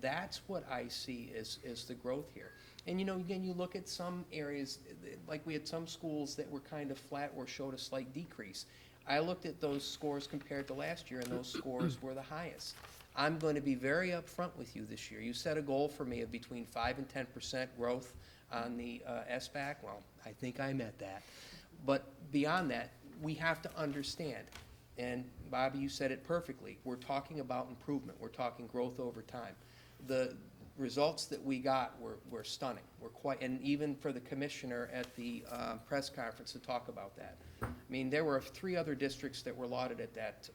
That's what I see as the growth here. And, you know, again, you look at some areas, like we had some schools that were kind of flat or showed a slight decrease. I looked at those scores compared to last year, and those scores were the highest. I'm going to be very upfront with you this year. You set a goal for me of between 5 and 10% growth on the SBAC. Well, I think I met that. But beyond that, we have to understand, and Bobby, you said it perfectly, we're talking about improvement. We're talking growth over time. The results that we got were stunning. And even for the commissioner at the press conference to talk about that. I mean, there were 3 other districts that were lauded at that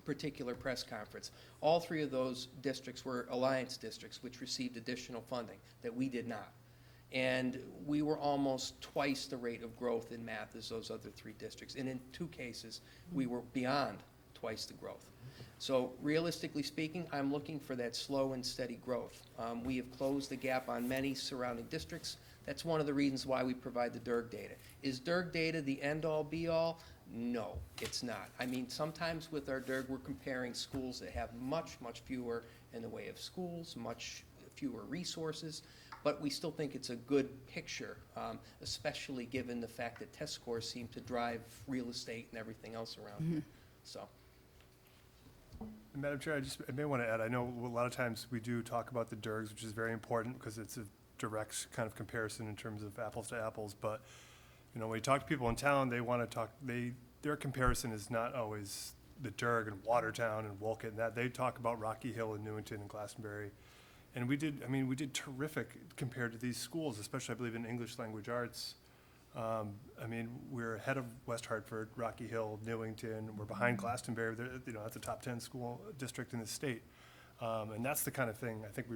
particular press conference. All 3 of those districts were alliance districts, which received additional funding that we did not. And we were almost twice the rate of growth in math as those other 3 districts. And in 2 cases, we were beyond twice the growth. So realistically speaking, I'm looking for that slow and steady growth. We have closed the gap on many surrounding districts. That's one of the reasons why we provide the DIRG data. Is DIRG data the end-all, be-all? No, it's not. I mean, sometimes with our DIRG, we're comparing schools that have much, much fewer in the way of schools, much fewer resources, but we still think it's a good picture, especially given the fact that test scores seem to drive real estate and everything else around here. So. Madam Chair, I may want to add, I know a lot of times we do talk about the DIRGs, which is very important because it's a direct kind of comparison in terms of apples to apples, but, you know, when you talk to people in town, they want to talk, their comparison is not always the DIRG and Watertown and Wolcott and that. They talk about Rocky Hill and Newington and Glastonbury. And we did terrific compared to these schools, especially, I believe, in English language arts. I mean, we're ahead of West Hartford, Rocky Hill, Newington. We're behind Glastonbury. You know, that's a top 10 school district in the state. And that's the kind of thing I think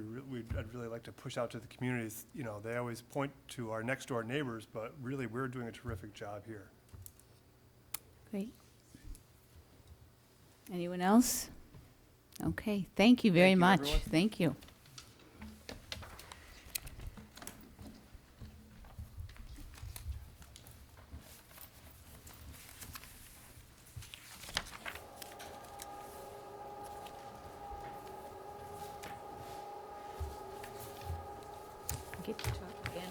I'd really like to push out to the communities. You know, they always point to our next door neighbors, but really we're doing a terrific job here. Great. Anyone else? Okay, thank you very Thank you, much. everyone. Thank you. Get to talk again.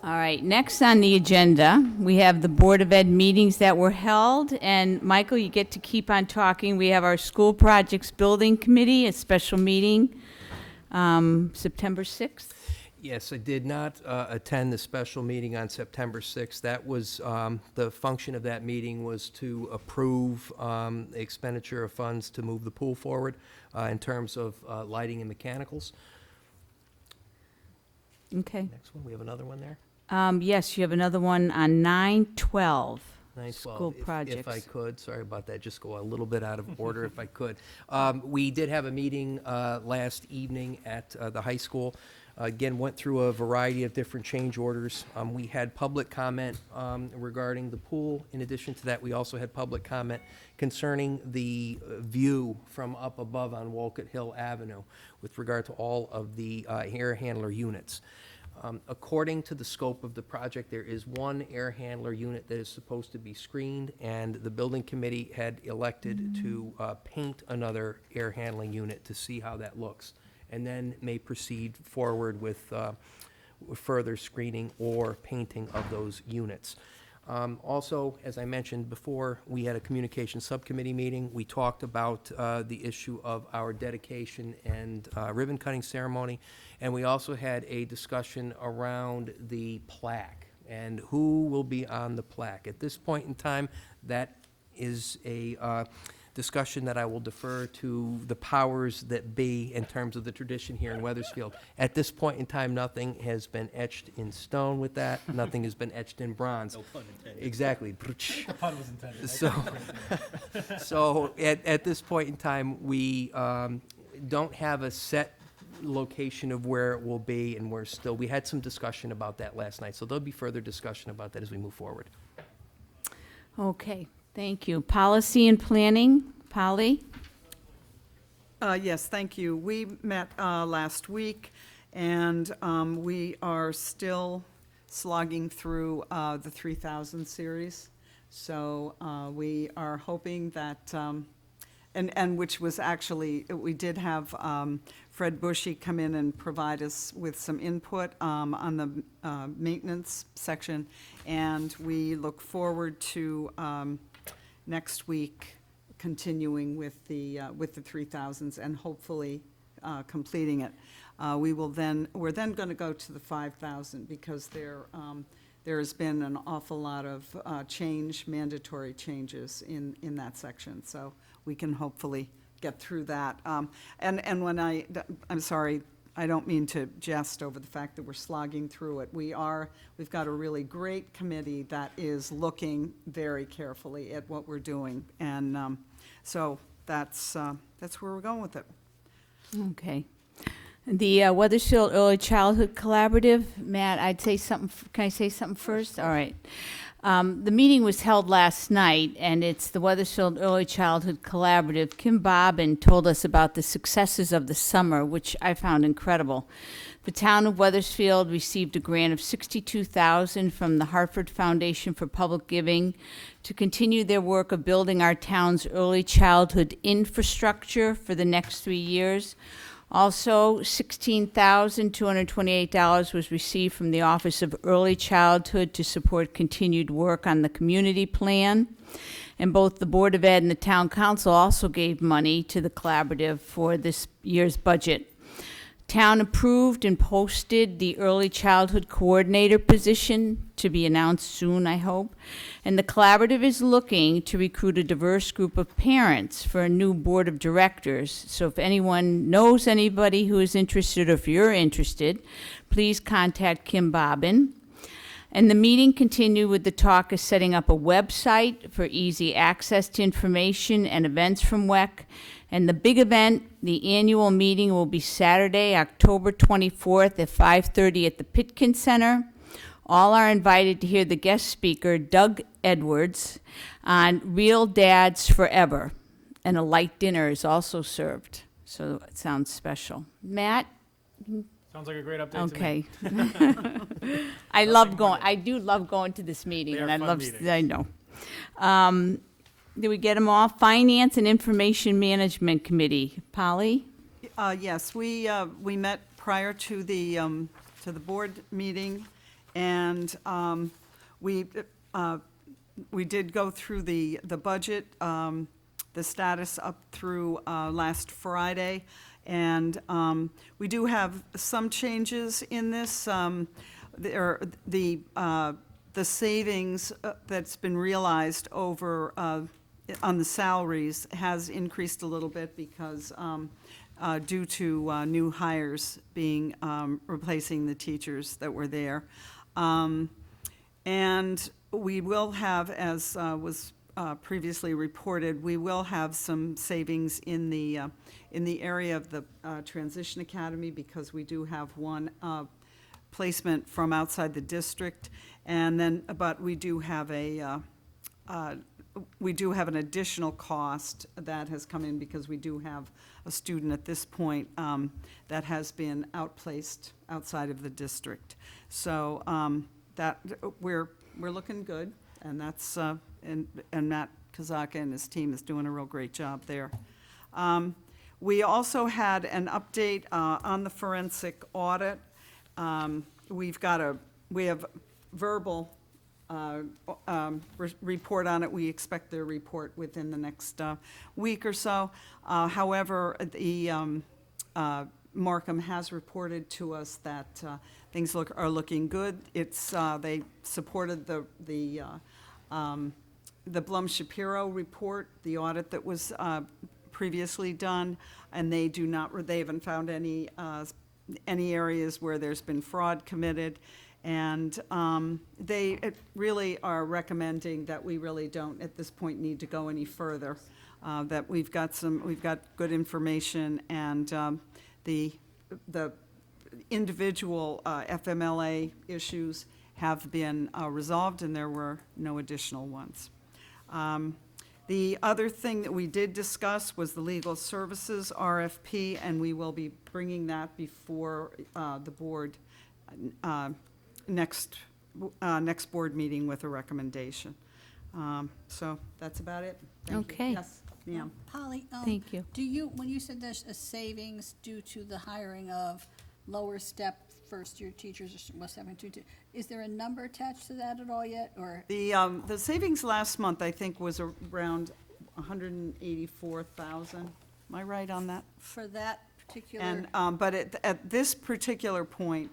All right, next on the agenda, we have the Board of Ed meetings that were held, and Michael, you get to keep on talking. We have our School Projects Building Committee, a special meeting, September 6th. Yes, I did not attend the special meeting on September 6th. That was, the function of that meeting was to approve expenditure of funds to move the pool forward in terms of lighting and mechanicals. Okay. Next one, we have another one there. Yes, you have another one on 9/12. 9/12. School projects. If I could, sorry about that, just go a little bit out of order if I could. We did have a meeting last evening at the high school. Again, went through a variety of different change orders. We had public comment regarding the pool. In addition to that, we also had public comment concerning the view from up above on Wolcott Hill Avenue with regard to all of the air handler units. According to the scope of the project, there is one air handler unit that is supposed to be screened, and the building committee had elected to paint another air handling unit to see how that looks, and then may proceed forward with further screening or painting of those units. Also, as I mentioned before, we had a communication subcommittee meeting. We talked about the issue of our dedication and ribbon cutting ceremony, and we also had a discussion around the plaque and who will be on the plaque. At this point in time, that is a discussion that I will defer to the powers that be in terms of the tradition here in Wethersfield. At this point in time, nothing has been etched in stone with that. Nothing has been etched in bronze. No pun intended. Exactly. The pun was intended. So at this point in time, we don't have a set location of where it will be, and we had some discussion about that last night. So there'll be further discussion about that as we move forward. Okay, thank you. Policy and planning, Polly? Yes, thank you. We met last week, and we are still slogging through the 3000 series. So we are hoping that, and which was actually, we did have Fred Bushy come in and provide us with some input on the maintenance section, and we look forward to next week continuing with the 3000s and hopefully completing it. We're then going to go to the 5000 because there has been an awful lot of mandatory changes in that section. So we can hopefully get through that. And when I'm sorry, I don't mean to jest over the fact that we're slogging through it. We've got a really great committee that is looking very carefully at what we're doing. And so that's where we're going with it. Okay. The Wethersfield Early Childhood Collaborative, Matt, I'd say something, can I say something first? All right. The meeting was held last night, and it's the Wethersfield Early Childhood Collaborative. Kim Bobbin told us about the successes of the summer, which I found incredible. The town of Wethersfield received a grant of $62,000 from the Hartford Foundation for Public Giving to continue their work of building our town's early childhood infrastructure for the next 3 years. Also, $16,228 was received from the Office of Early Childhood to support continued work on the community plan. And both the Board of Ed and the Town Council also gave money to the collaborative for this year's budget. Town approved and posted the early childhood coordinator position, to be announced soon, I hope. And the collaborative is looking to recruit a diverse group of parents for a new board of directors. So if anyone knows anybody who is interested, or if you're interested, please contact Kim Bobbin. And the meeting continued with the talk of setting up a website for easy access to information and events from WEC. And the big event, the annual meeting, will be Saturday, October 24th at 5:30 at the Pitkin Center. All are invited to hear the guest speaker, Doug Edwards, on Real Dads Forever. And a light dinner is also served. So it sounds special. Matt? Sounds like a great update to me. Okay. I do love going to this meeting. They are And I fun love, meetings. I know. Did we get them all? Finance and Information Management Committee. Polly? Yes, we met prior to the board meeting, and we did go through the budget, the status up through last Friday, and we do have some changes in this. The savings that's been realized over on the salaries has increased a little bit because due to new hires being replacing the teachers that were there. And we will have, as was previously reported, we will have some savings in the area of the Transition Academy, because we do have one placement from outside the district, and then, but we do have an additional cost that has come in because we do have a student at this point that has been outplaced outside of the district. So that we're looking good, and that's and Matt Kazaka and his team is doing a real great job there. We also had an update on the forensic audit. We have verbal report on it. We expect their report within the next week or so. However, the Markham has reported to us that things are looking good. It's they supported the Blum-Shapiro report, the audit that was previously done, and they haven't found any areas where there's been fraud committed. And they really are recommending that we really don't, at this point, need to go any further. That we've got good information, and the individual FMLA issues have been resolved, and there were no additional ones. The other thing that we did discuss was the legal services RFP, and we will be bringing that before the board next board meeting with a recommendation. So that's about it. Thank you. Okay. Yes, ma'am. Polly, Thank you. when you said there's a savings due to the hiring of lower step first-year teachers, or 722, is there a number attached to that at all yet, or? The savings last month, I think, was around 184,000. Am I right on that? For that particular? And, but at this particular point,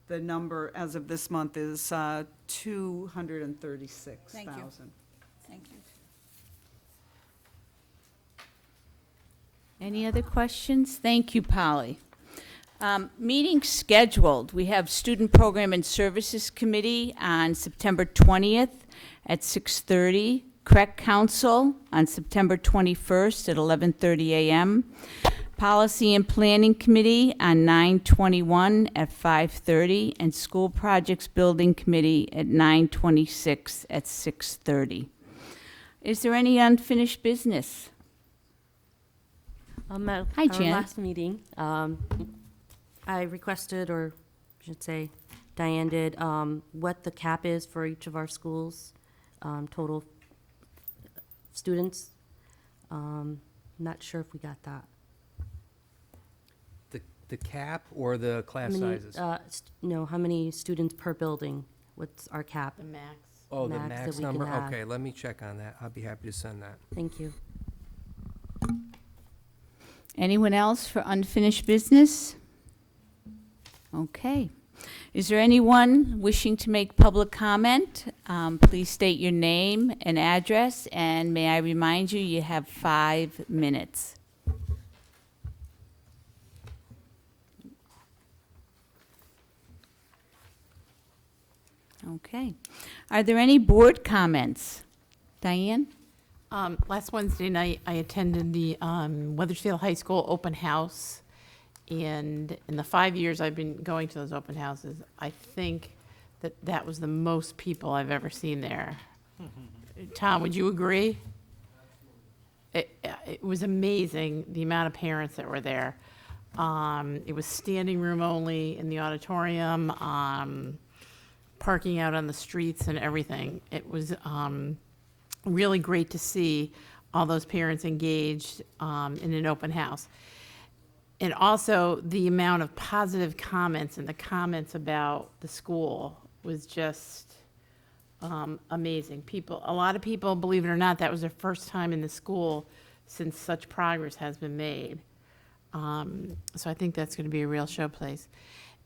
the number as of this month is 236,000. Thank you. Any other questions? Thank you, Polly. Meeting scheduled. We have Student Program and Services Committee on September 20th at 6:30. CREC Council on September 21st at 11:30 a.m. Policy and Planning Committee on 9/21 at 5:30, and School Projects Building Committee at 9/26 at 6:30. Is there any unfinished business? At Hi, our Jan. last meeting, I requested, or I should say, Diane did, what the cap is for each of our schools, total students. Not sure if we got that. The cap or the class How many, sizes? No, how many students per building? What's our cap? The max. Oh, the max that max we can number? have. Okay, let me check on that. I'll be happy to send that. Thank you. Anyone else for unfinished business? Okay. Is there anyone wishing to make public comment? Please state your name and address, and may I remind you, you have 5 minutes. Okay. Are there any board comments? Diane? Last Wednesday night, I attended the Wethersfield High School open house. And in the 5 years I've been going to those open houses, I think that that was the most people I've ever seen there. Tom, would you agree? It was amazing, the amount of parents that were there. It was standing room only in the auditorium, parking out on the streets and everything. It was really great to see all those parents engaged in an open house. And also, the amount of positive comments and the comments about the school was just amazing. A lot of people, believe it or not, that was their first time in the school since such progress has been made. So I think that's going to be a real showplace.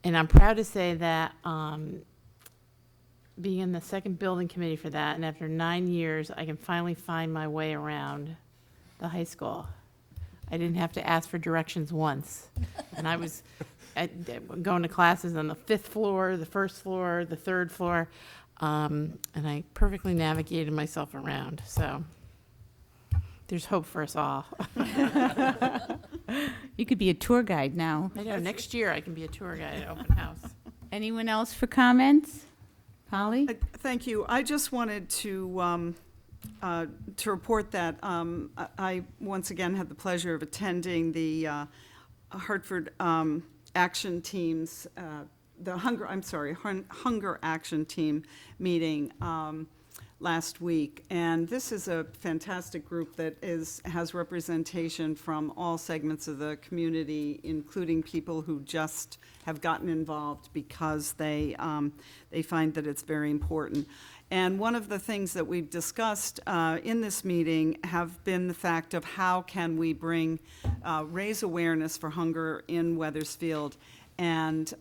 And I'm proud to say that being in the second building committee for that, and after 9 years, I can finally find my way around the high school. I didn't have to ask for directions once. And I was going to classes on the 5th floor, the 1st floor, the 3rd floor, and I perfectly navigated myself around. So there's hope for us all. You could be a tour guide now. I know, next year I can be a tour guide at open house. Anyone else for comments? Polly? Thank you. I just wanted to report that I once again had the pleasure of attending the Hartford Action Team's, Hunger Action Team meeting last week. And this is a fantastic group that has representation from all segments of the community, including people who just have gotten involved because they find that it's very important. And one of the things that we've discussed in this meeting have been the fact of how can we raise awareness for hunger in Wethersfield and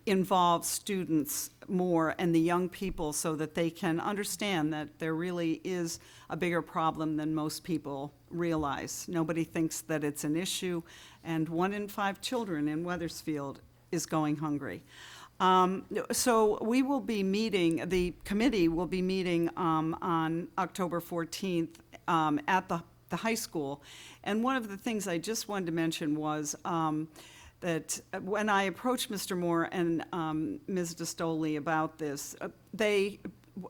involve students more and the young people so that they can understand that there really is a bigger problem than most people realize. Nobody thinks that it's an issue, and 1 in 5 children in Wethersfield is going hungry. So we will be meeting, the committee will be meeting on October 14th at the high school. And one of the things I just wanted to mention was that when I approached Mr. Moore and Ms. Distoli about this, they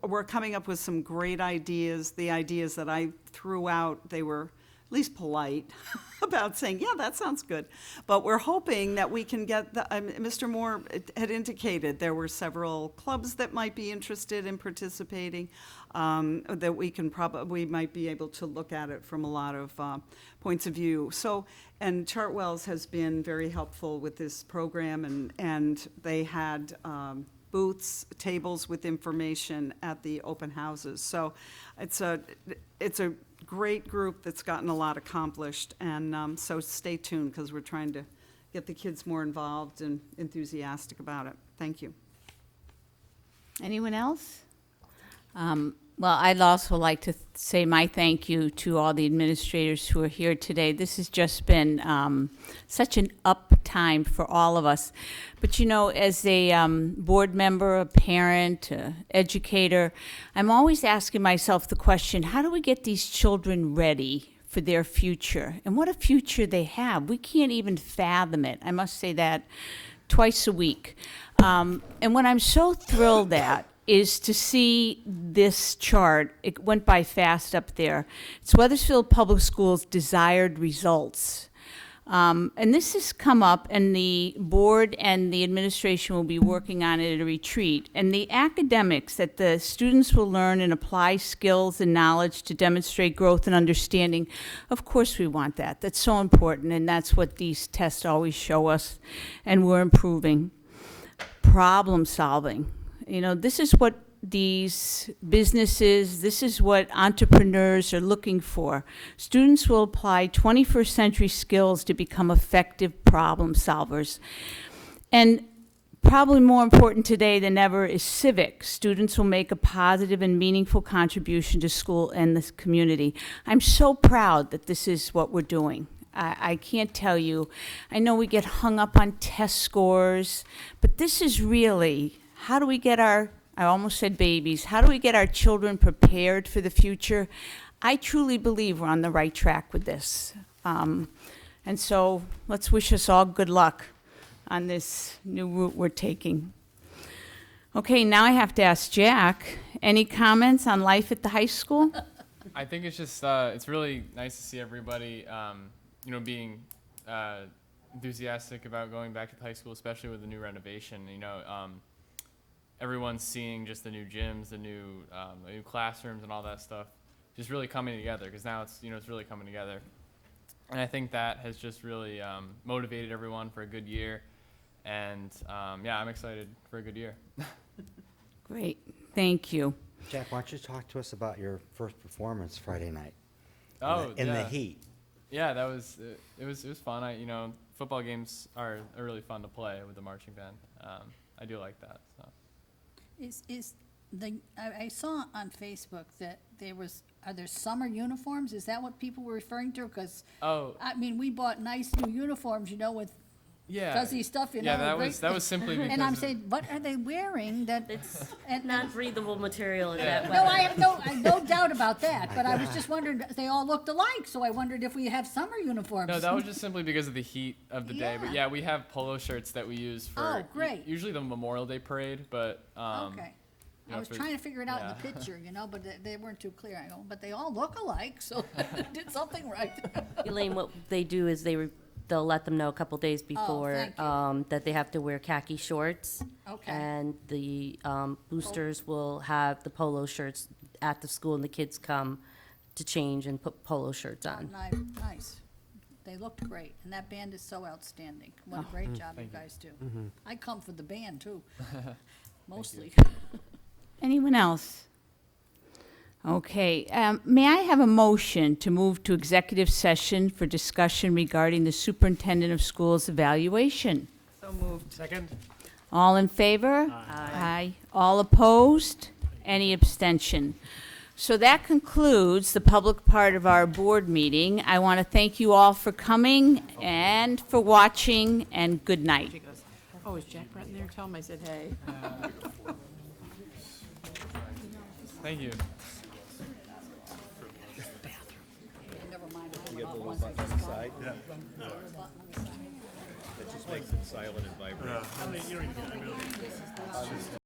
were coming up with some great ideas. The ideas that I threw out, they were at least polite about saying, yeah, that sounds good. But we're hoping that we can get, Mr. Moore had indicated there were several clubs that might be interested in participating, that we might be able to look at it from a lot of points of view. So, and Chartwell's has been very helpful with this program, and they had booths, tables with information at the open houses. So it's a great group that's gotten a lot accomplished, and so stay tuned because we're trying to get the kids more involved and enthusiastic about it. Thank you. Anyone else? Well, I'd also like to say my thank you to all the administrators who are here today. This has just been such an up time for all of us. But you know, as a board member, a parent, educator, I'm always asking myself the question, how do we get these children ready for their future. And what a future they have. We can't even fathom it. I must say that twice a week. And what I'm so thrilled at is to see this chart. It went by fast up there. It's Wethersfield Public Schools' desired results. And this has come up, and the board and the administration will be working on it at a retreat. And the academics, that the students will learn and apply skills and knowledge to demonstrate growth and understanding, of course we want that. That's so important, and that's what these tests always show us, and we're improving. Problem solving. You know, this is what these businesses, this is what entrepreneurs are looking for. Students will apply 21st century skills to become effective problem solvers. And probably more important today than ever is civic. Students will make a positive and meaningful contribution to school and the community. I'm so proud that this is what we're doing. I can't tell you. I know we get hung up on test scores, but this is really, how do we get our, I almost said babies, how do we get our children prepared for the future? I truly believe we're on the right track with this. And so let's wish us all good luck on this new route we're taking. Okay, now I have to ask Jack, any comments on life at the high school? I think it's just, it's really nice to see everybody, you know, being enthusiastic about going back to the high school, especially with the new renovation. You know, everyone's seeing just the new gyms, the new classrooms and all that stuff, just really coming together, because now it's, you know, it's really coming together. And I think that has just really motivated everyone for a good year. And yeah, I'm excited for a good year. Great, thank you. Jack, why don't you talk to us about your first performance Friday night? Oh, in the yeah. heat. Yeah, that was it was fun. You know, football games are really fun to play with the marching band. I do like that. So. I saw on Facebook that are there summer uniforms? Is that what people were referring to? Because, I mean, we bought nice new uniforms, you know, with fuzzy stuff, you know. Yeah, that was simply because. And I'm saying, what are they wearing that? It's not breathable material in that way. No, I have no doubt about that, but I was just wondering, they all looked alike, so I wondered if we have summer uniforms. No, that was just simply because of the heat of the day. But Yeah. yeah, we have polo shirts that we use for great. usually the Memorial Day parade, but Okay. you I know, was for- trying to figure it out in yeah. the picture, you know, but they weren't too clear. I go, but they all look alike, so did something right. Elaine, what they do is they'll let them know a couple days before thank you. that they have to wear khaki shorts. Okay. And the boosters will have the polo shirts at the school, and the kids come to change and put polo shirts on. Nice. They looked great, and that band is so outstanding. What a great job you guys do. I come for the band, too, mostly. Anyone else? Okay, may I have a motion to move to executive session for discussion regarding the superintendent of schools evaluation? So moved. Second? All in favor? Aye. All opposed? Any abstention? So that concludes the public part of our board meeting. I want to thank you all for coming and for watching, and good night. She goes, oh, is Jack Breton there? Tell him I said hey. Thank you. Never mind. You got the little button on the side? Yeah. That just makes it silent and vibrate. I mean, you don't even,